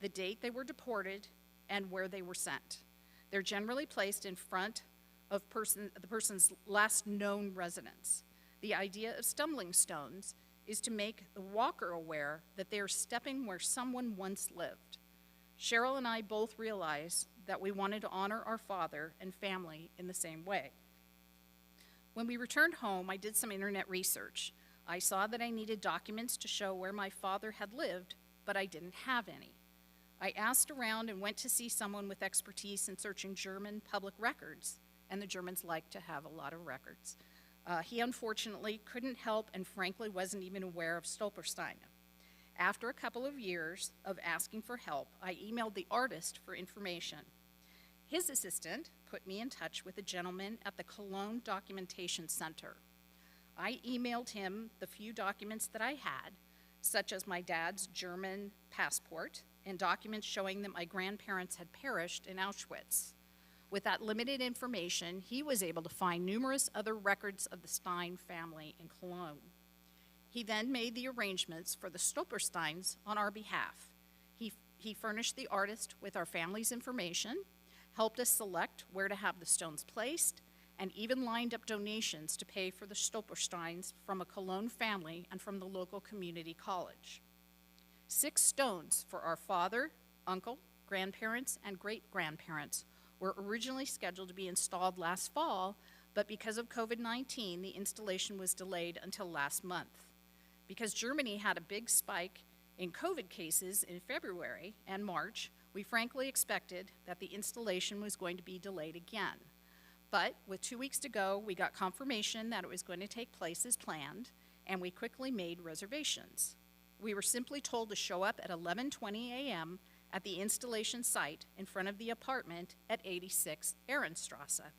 the date they were deported, and where they were sent. They're generally placed in front of the person's last known residence. The idea of stumbling stones is to make the walker aware that they are stepping where someone once lived. Cheryl and I both realized that we wanted to honor our father and family in the same way. When we returned home, I did some internet research. I saw that I needed documents to show where my father had lived, but I didn't have any. I asked around and went to see someone with expertise in searching German public records, and the Germans like to have a lot of records. He unfortunately couldn't help and frankly wasn't even aware of Stolpersteine. After a couple of years of asking for help, I emailed the artist for information. His assistant put me in touch with a gentleman at the Cologne Documentation Center. I emailed him the few documents that I had, such as my dad's German passport and documents showing that my grandparents had perished in Auschwitz. With that limited information, he was able to find numerous other records of the Stein family in Cologne. He then made the arrangements for the Stolpersteins on our behalf. He furnished the artist with our family's information, helped us select where to have the stones placed, and even lined up donations to pay for the Stolpersteins from a Cologne family and from the local community college. 6 stones for our father, uncle, grandparents, and great-grandparents were originally scheduled to be installed last fall, but because of COVID-19, the installation was delayed until last month. Because Germany had a big spike in COVID cases in February and March, we frankly expected that the installation was going to be delayed again. But with 2 weeks to go, we got confirmation that it was going to take place as planned, and we quickly made reservations. We were simply told to show up at 11:20 a.m. at the installation site in front of the apartment at 86 Ehrenstrasse.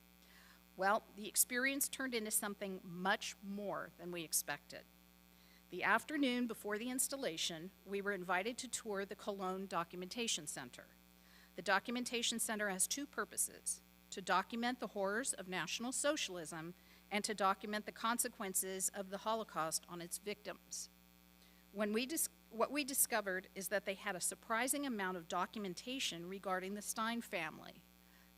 Well, the experience turned into something much more than we expected. The afternoon before the installation, we were invited to tour the Cologne Documentation Center. The Documentation Center has 2 purposes: to document the horrors of National Socialism and to document the consequences of the Holocaust on its victims. What we discovered is that they had a surprising amount of documentation regarding the Stein family.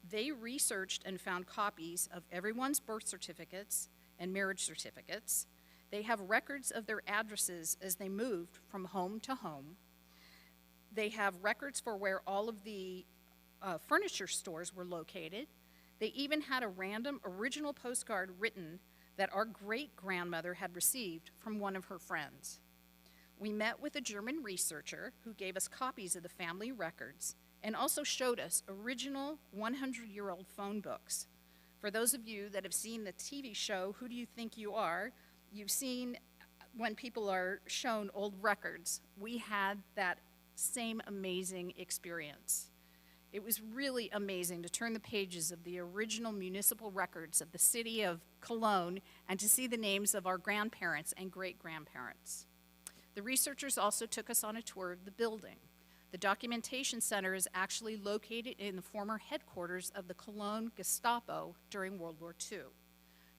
They researched and found copies of everyone's birth certificates and marriage certificates. They have records of their addresses as they moved from home to home. They have records for where all of the furniture stores were located. They even had a random original postcard written that our great-grandmother had received from one of her friends. We met with a German researcher who gave us copies of the family records and also showed us original 100-year-old phone books. For those of you that have seen the TV show, Who Do You Think You Are? You've seen when people are shown old records. We had that same amazing experience. It was really amazing to turn the pages of the original municipal records of the city of Cologne and to see the names of our grandparents and great-grandparents. The researchers also took us on a tour of the building. The Documentation Center is actually located in the former headquarters of the Cologne Gestapo during World War II.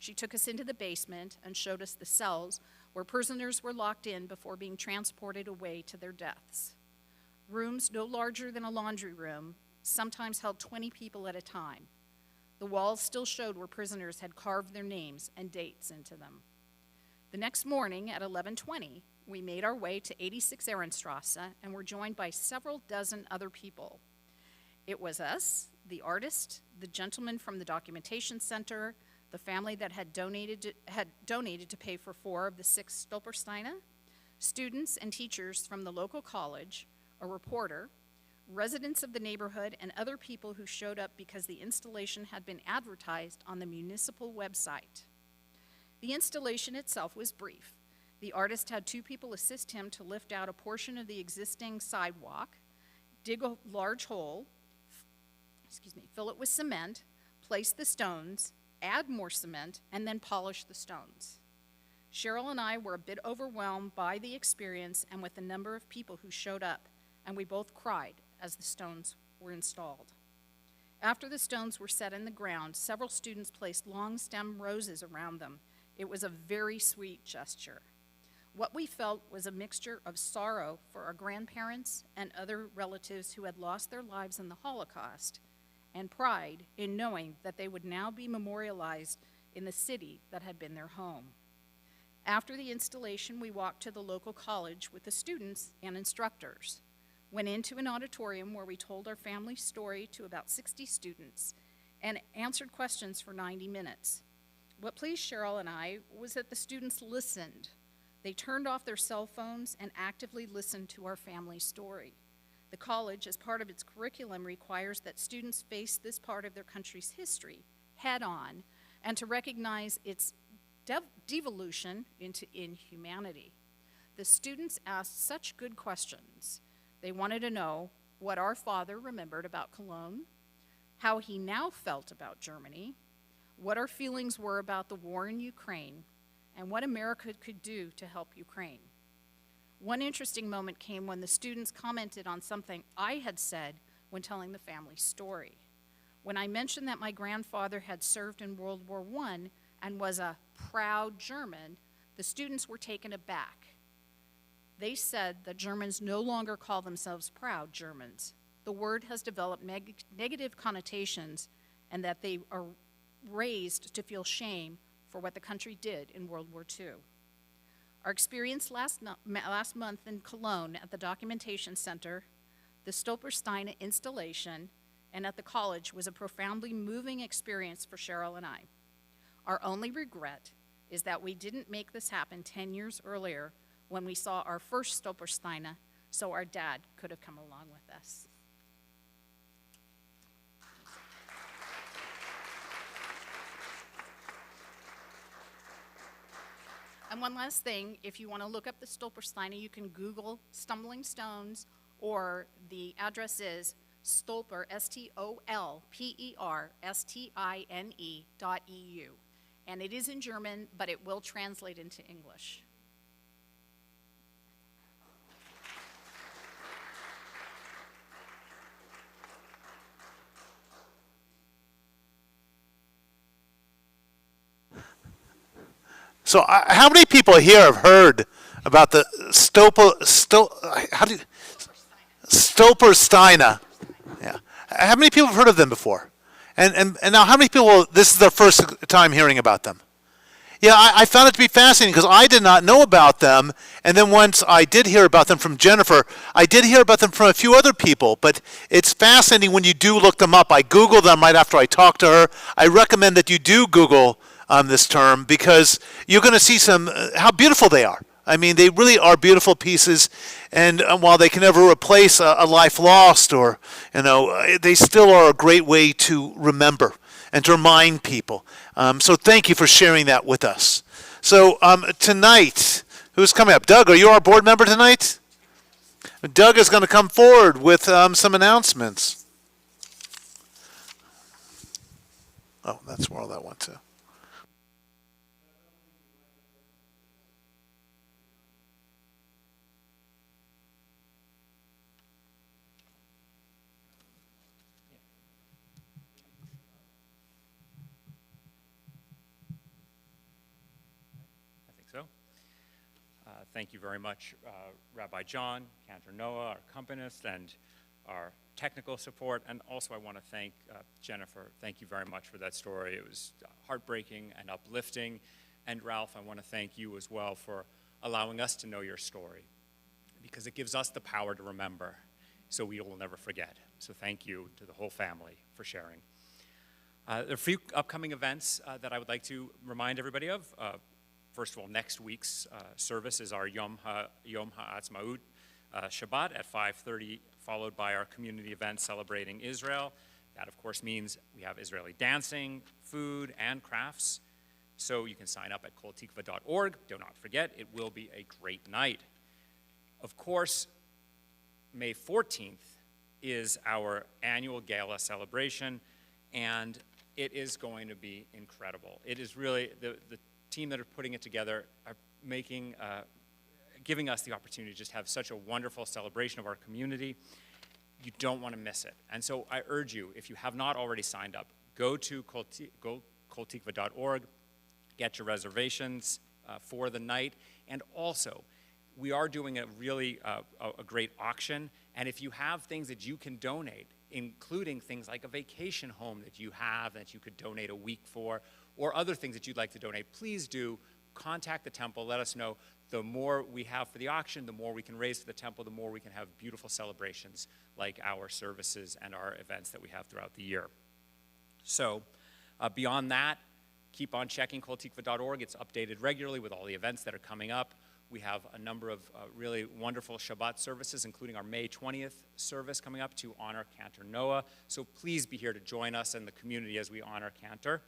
She took us into the basement and showed us the cells where prisoners were locked in before being transported away to their deaths. Rooms no larger than a laundry room sometimes held 20 people at a time. The walls still showed where prisoners had carved their names and dates into them. The next morning at 11:20, we made our way to 86 Ehrenstrasse and were joined by several dozen other people. It was us, the artist, the gentleman from the Documentation Center, the family that had donated to pay for 4 of the 6 Stolpersteine, students and teachers from the local college, a reporter, residents of the neighborhood, and other people who showed up because the installation had been advertised on the municipal website. The installation itself was brief. The artist had 2 people assist him to lift out a portion of the existing sidewalk, dig a large hole, fill it with cement, place the stones, add more cement, and then polish the stones. Cheryl and I were a bit overwhelmed by the experience and with the number of people who showed up, and we both cried as the stones were installed. After the stones were set in the ground, several students placed long stem roses around them. It was a very sweet gesture. What we felt was a mixture of sorrow for our grandparents and other relatives who had lost their lives in the Holocaust, and pride in knowing that they would now be memorialized in the city that had been their home. After the installation, we walked to the local college with the students and instructors, went into an auditorium where we told our family story to about 60 students, and answered questions for 90 minutes. What pleased Cheryl and I was that the students listened. They turned off their cell phones and actively listened to our family story. The college, as part of its curriculum, requires that students face this part of their country's history head on and to recognize its devolution into inhumanity. The students asked such good questions. They wanted to know what our father remembered about Cologne, how he now felt about Germany, what our feelings were about the war in Ukraine, and what America could do to help Ukraine. One interesting moment came when the students commented on something I had said when telling the family story. When I mentioned that my grandfather had served in World War I and was a proud German, the students were taken aback. They said that Germans no longer call themselves proud Germans. The word has developed negative connotations, and that they are raised to feel shame for what the country did in World War II. Our experience last month in Cologne at the Documentation Center, the Stolpersteine installation, and at the college was a profoundly moving experience for Cheryl and I. Our only regret is that we didn't make this happen 10 years earlier when we saw our first Stolpersteine, so our dad could have come along with us. And one last thing, if you want to look up the Stolpersteine, you can Google Stumbling Stones, or the address is Stolper, STOLPERSTINE.eu. And it is in German, but it will translate into English. So, how many people here have heard about the Stolpersteine? Yeah. How many people have heard of them before? And now, how many people, this is their first time hearing about them? Yeah, I found it to be fascinating because I did not know about them. And then once I did hear about them from Jennifer, I did hear about them from a few other people. But it's fascinating when you do look them up. I Googled them right after I talked to her. I recommend that you do Google this term, because you're going to see how beautiful they are. I mean, they really are beautiful pieces, and while they can never replace a life lost, or they still are a great way to remember and to remind people. So thank you for sharing that with us. So tonight, who's coming up? Doug, are you our board member tonight? Doug is going to come forward with some announcements. Oh, that's where all that went to. Thank you very much, Rabbi John, Cantor Noah, our accompanist, and our technical support. And also I want to thank Jennifer. Thank you very much for that story. It was heartbreaking and uplifting. And Ralph, I want to thank you as well for allowing us to know your story, because it gives us the power to remember so we will never forget. So thank you to the whole family for sharing. There are a few upcoming events that I would like to remind everybody of. First of all, next week's service is our Yom HaShoah Shabbat at 5:30, followed by our community event celebrating Israel. That, of course, means we have Israeli dancing, food, and crafts. So you can sign up at koltikva.org. Do not forget, it will be a great night. Of course, May 14th is our annual gala celebration, and it is going to be incredible. It is really, the team that are putting it together are giving us the opportunity to just have such a wonderful celebration of our community. You don't want to miss it. And so I urge you, if you have not already signed up, go to koltikva.org, get your reservations for the night. And also, we are doing a really a great auction. And if you have things that you can donate, including things like a vacation home that you have that you could donate a week for, or other things that you'd like to donate, please do contact the temple. Let us know. The more we have for the auction, the more we can raise for the temple, the more we can have beautiful celebrations like our services and our events that we have throughout the year. So beyond that, keep on checking koltikva.org. It's updated regularly with all the events that are coming up. We have a number of really wonderful Shabbat services, including our May 20th service coming up to honor Cantor Noah. So please be here to join us in the community as we honor Cantor.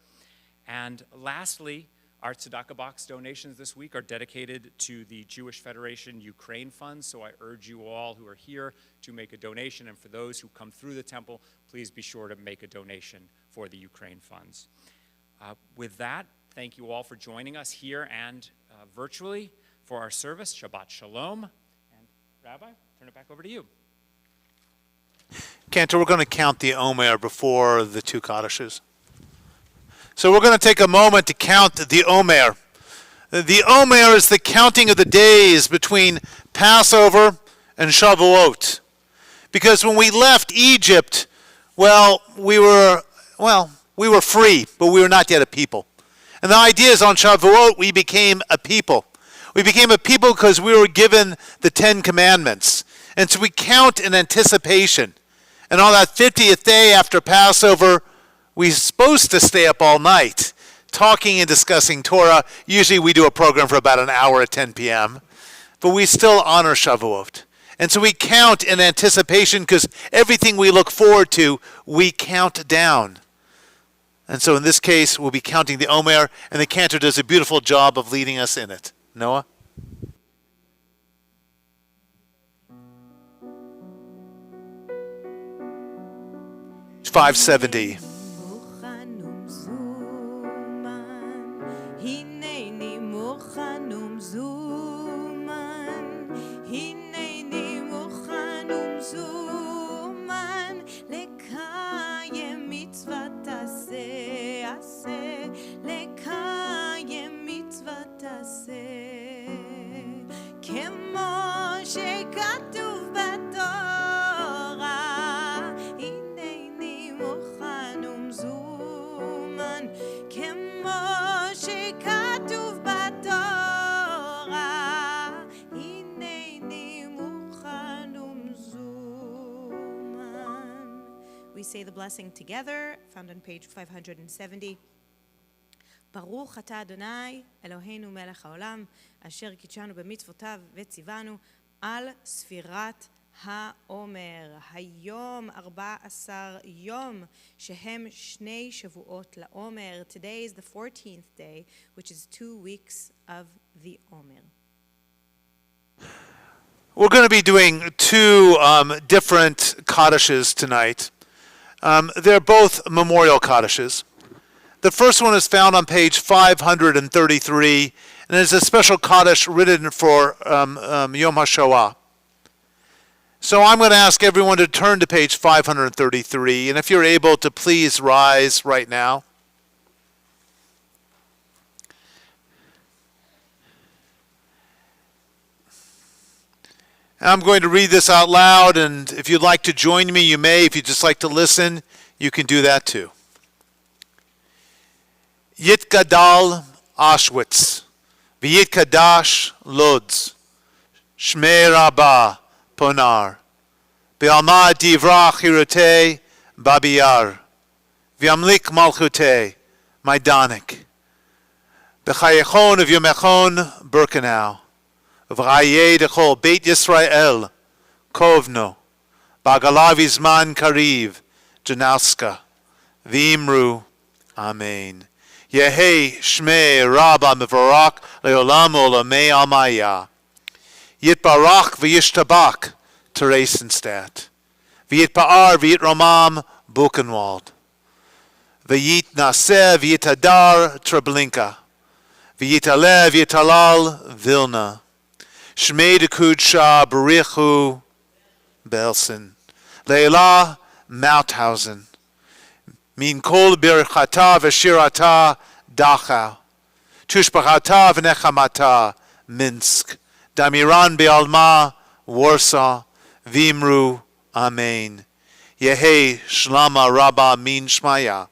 And lastly, our tzedakah box donations this week are dedicated to the Jewish Federation Ukraine Fund. So I urge you all who are here to make a donation. And for those who come through the temple, please be sure to make a donation for the Ukraine funds. With that, thank you all for joining us here and virtually for our service. Shabbat Shalom, Rabbi, turn it back over to you. Cantor, we're going to count the Omer before the two Kaddises. So we're going to take a moment to count the Omer. The Omer is the counting of the days between Passover and Shavuot. Because when we left Egypt, we were free, but we were not yet a people. And the idea is on Shavuot, we became a people. We became a people because we were given the 10 Commandments. And so we count in anticipation. And on that 50th day after Passover, we're supposed to stay up all night, talking and discussing Torah. Usually we do a program for about an hour at 10 p.m., but we still honor Shavuot. And so we count in anticipation because everything we look forward to, we count down. And so in this case, we'll be counting the Omer, and the cantor does a beautiful job of leading us in it. Noah? It's 570. We say the blessing together, found on page 570. ברוך אתה אדוני אלוהינו מלך העולם אשר קידשנו במצוותיו וציוונו על ספירת העומר. היום 14 יום שהם 2 שבועות לעומר. Today is the 14th day, which is 2 weeks of the Omer. We're going to be doing two different Kaddishes tonight. They're both memorial Kaddishes. The first one is found on page 533, and it's a special Kaddish written for Yom HaShoah. So I'm going to ask everyone to turn to page 533, and if you're able to please rise right now. I'm going to read this out loud, and if you'd like to join me, you may. If you'd just like to listen, you can do that too. Yitgadal Auschwitz, V'yitkadash Lodz, Shmei Rabbah Ponar, B'alma Divrach Hirutei Babiyar, V'yamlik Malchutei Maidanik, B'chayechon of Yomechon Birkenau, V'chayei Dechol Beit Yisrael Kovno, B'agalav Izman Kariv Janauska, V'imru Amen. Yehei Shmei Rabbah Mevarak Leolam Olamei Amaya. Yitbarach v'yishtabak Theresienstadt. V'yitpa'ar v'yitromam Buchenwald. V'yitnaseh v'yitadar Treblinka. V'yitaleh v'yitalal Vilna. Shmei dekudsha berichu Belsen. Leila Mauthausen. Min kol birchata v'shirata Dachau. Tushbachata v'nechamata Minsk. Damiran be'alma Warsaw. Vimru Amen. Yehei Shlama Rabbah Min Shmaya.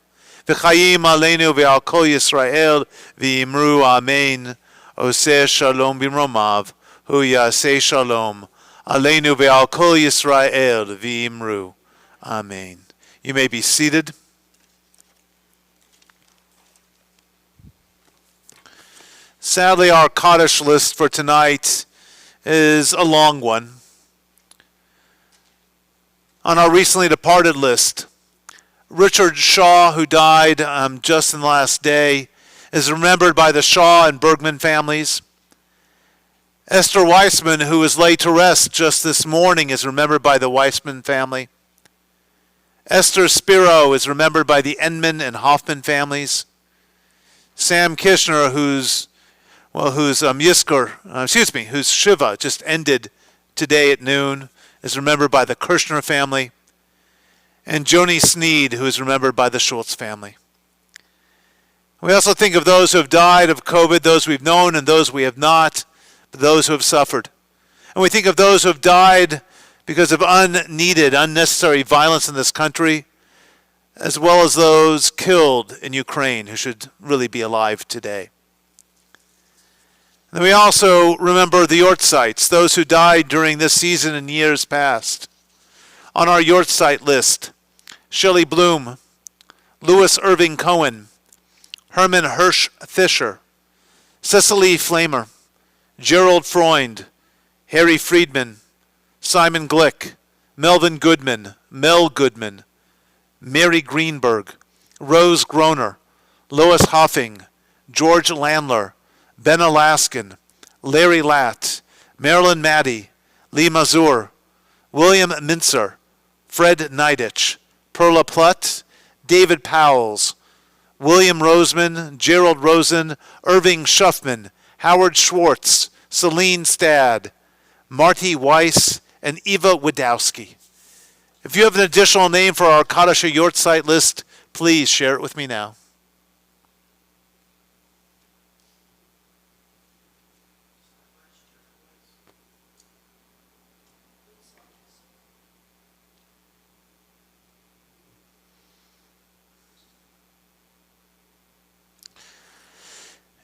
V'chayim aleinu ve'al kol Yisrael. V'imru Amen. Oseh Shalom b'mromav. Hu yaseh Shalom. Aleinu ve'al kol Yisrael. V'imru Amen. You may be seated. Sadly, our Kaddish list for tonight is a long one. On our recently departed list, Richard Shaw, who died just in the last day, is remembered by the Shaw and Bergman families. Esther Weissman, who was laid to rest just this morning, is remembered by the Weissman family. Esther Spiro is remembered by the Enman and Hoffman families. Sam Kishner, whose Shiva just ended today at noon is remembered by the Kirshner family, and Joni Sneed, who is remembered by the Schultz family. We also think of those who have died of COVID, those we've known and those we have not, but those who have suffered. And we think of those who have died because of unneeded, unnecessary violence in this country, as well as those killed in Ukraine who should really be alive today. And we also remember the Yortzites, those who died during this season and years past. On our Yortzite list, Shelley Bloom, Louis Irving Cohen, Herman Hirsch Fisher, Cecily Flamer, Gerald Freund, Harry Friedman, Simon Glick, Melvin Goodman, Mel Goodman, Mary Greenberg, Rose Groner, Lois Hoffing, George Landler, Ben Alaskan, Larry Latt, Marilyn Maddie, Lee Mazur, William Mintzer, Fred Neidich, Perla Plutt, David Powells, William Roseman, Gerald Rosen, Irving Schuffman, Howard Schwartz, Celine Stad, Marty Weiss, and Eva Wadowski. If you have an additional name for our Kaddish Yortzeit list, please share it with me now.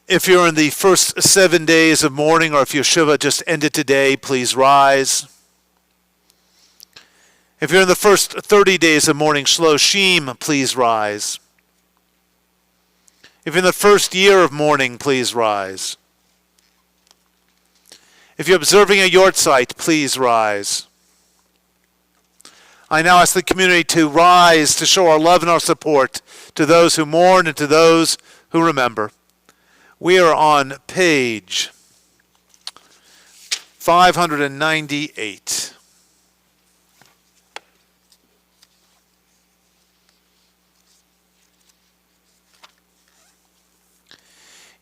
If you're in the first 7 days of mourning, or if your Shiva just ended today, please rise. If you're in the first 30 days of mourning, Shloshim, please rise. If you're in the first year of mourning, please rise. If you're observing a Yortzeit, please rise. I now ask the community to rise to show our love and our support to those who mourn and to those who remember. We are on page 598.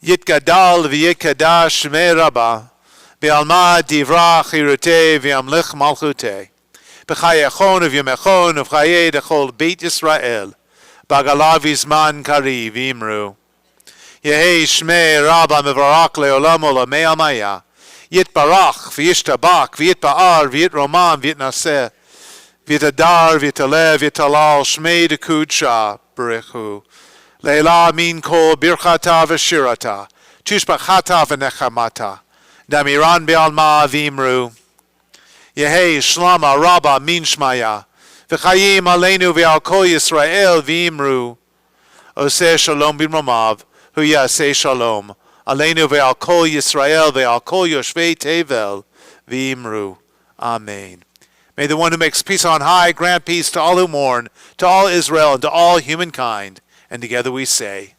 Yitgadal v'yikadash shmei Rabbah, be'alma divrach hirutei v'yamlich malchutei, b'chayachon v'yamechon v'chayei dechol Beit Yisrael, b'agalav v'zman kari v'imru. Yehei shmei Rabbah mevarak le'olam olamei amaya, yitbarach v'yishtabak v'yitba'ar v'yitromam v'yitnaseh, v'yitadar v'yitaleh v'yitalal shmei dekudsha b'rechu. Leila min kol birchata v'shirata, tushbachata v'nechamata, damiran be'alma v'imru. Yehei shlama Rabbah min shmaya, v'chayim aleinu v'al kol Yisrael v'imru. Oseh shalom b'mromav, hu yaseh shalom, aleinu v'al kol Yisrael v'al kol yoshvei tevel v'imru. Amen. May the one who makes peace on high grant peace to all who mourn, to all Israel, and to all humankind. And together we say,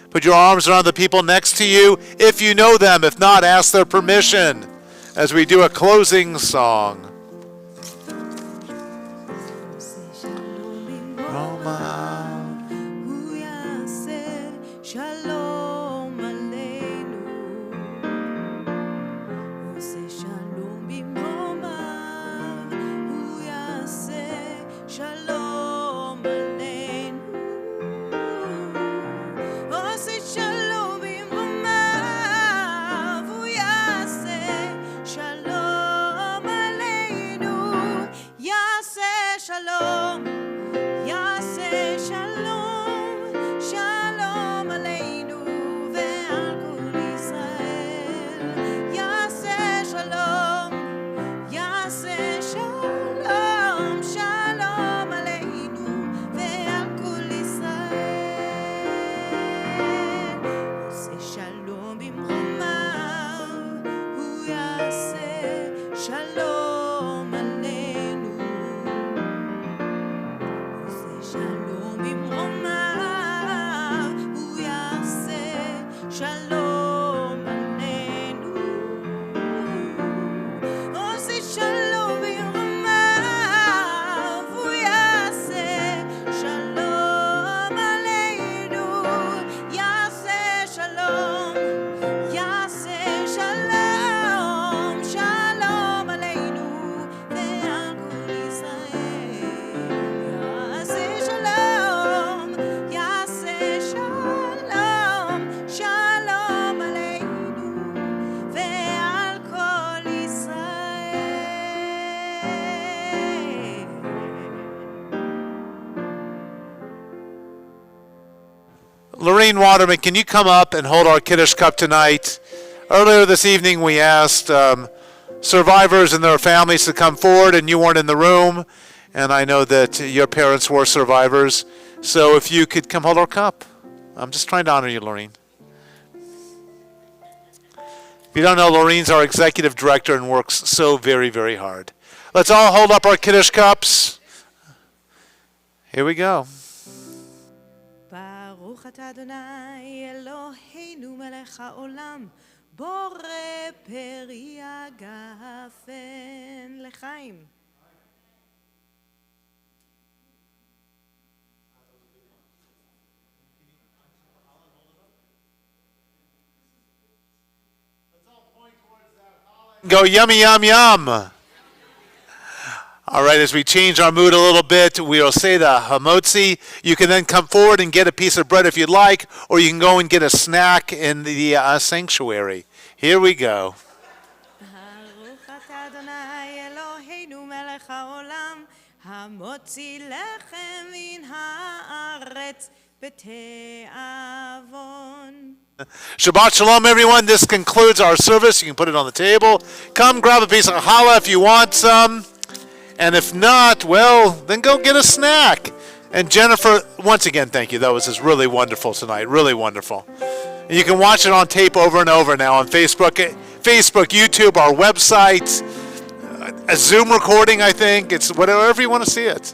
put your arms around the people next to you if you know them. If not, ask their permission as we do a closing song. Lorraine Waterman, can you come up and hold our Kiddush Cup tonight? Earlier this evening, we asked survivors and their families to come forward, and you weren't in the room. And I know that your parents were survivors. So if you could come hold our cup. I'm just trying to honor you, Lorraine. If you don't know, Lorraine's our executive director and works so very, very hard. Let's all hold up our Kiddush cups. Here we go. ברוך אתה אדוני אלוהינו מלך העולם בורא פרי הגפן לחיים. Go yummy, yum, yum. All right, as we change our mood a little bit, we will say the hamotzi. You can then come forward and get a piece of bread if you'd like, or you can go and get a snack in the sanctuary. Here we go. ברוך אתה אדוני אלוהינו מלך העולם המוציא לחם מן הארץ בתיאבון. Shabbat Shalom, everyone. This concludes our service. You can put it on the table. Come grab a piece of challah if you want some. And if not, well, then go get a snack. And Jennifer, once again, thank you. That was just really wonderful tonight. Really wonderful. And you can watch it on tape over and over now on Facebook, YouTube, our website, a Zoom recording, I think. It's whatever you want to see it.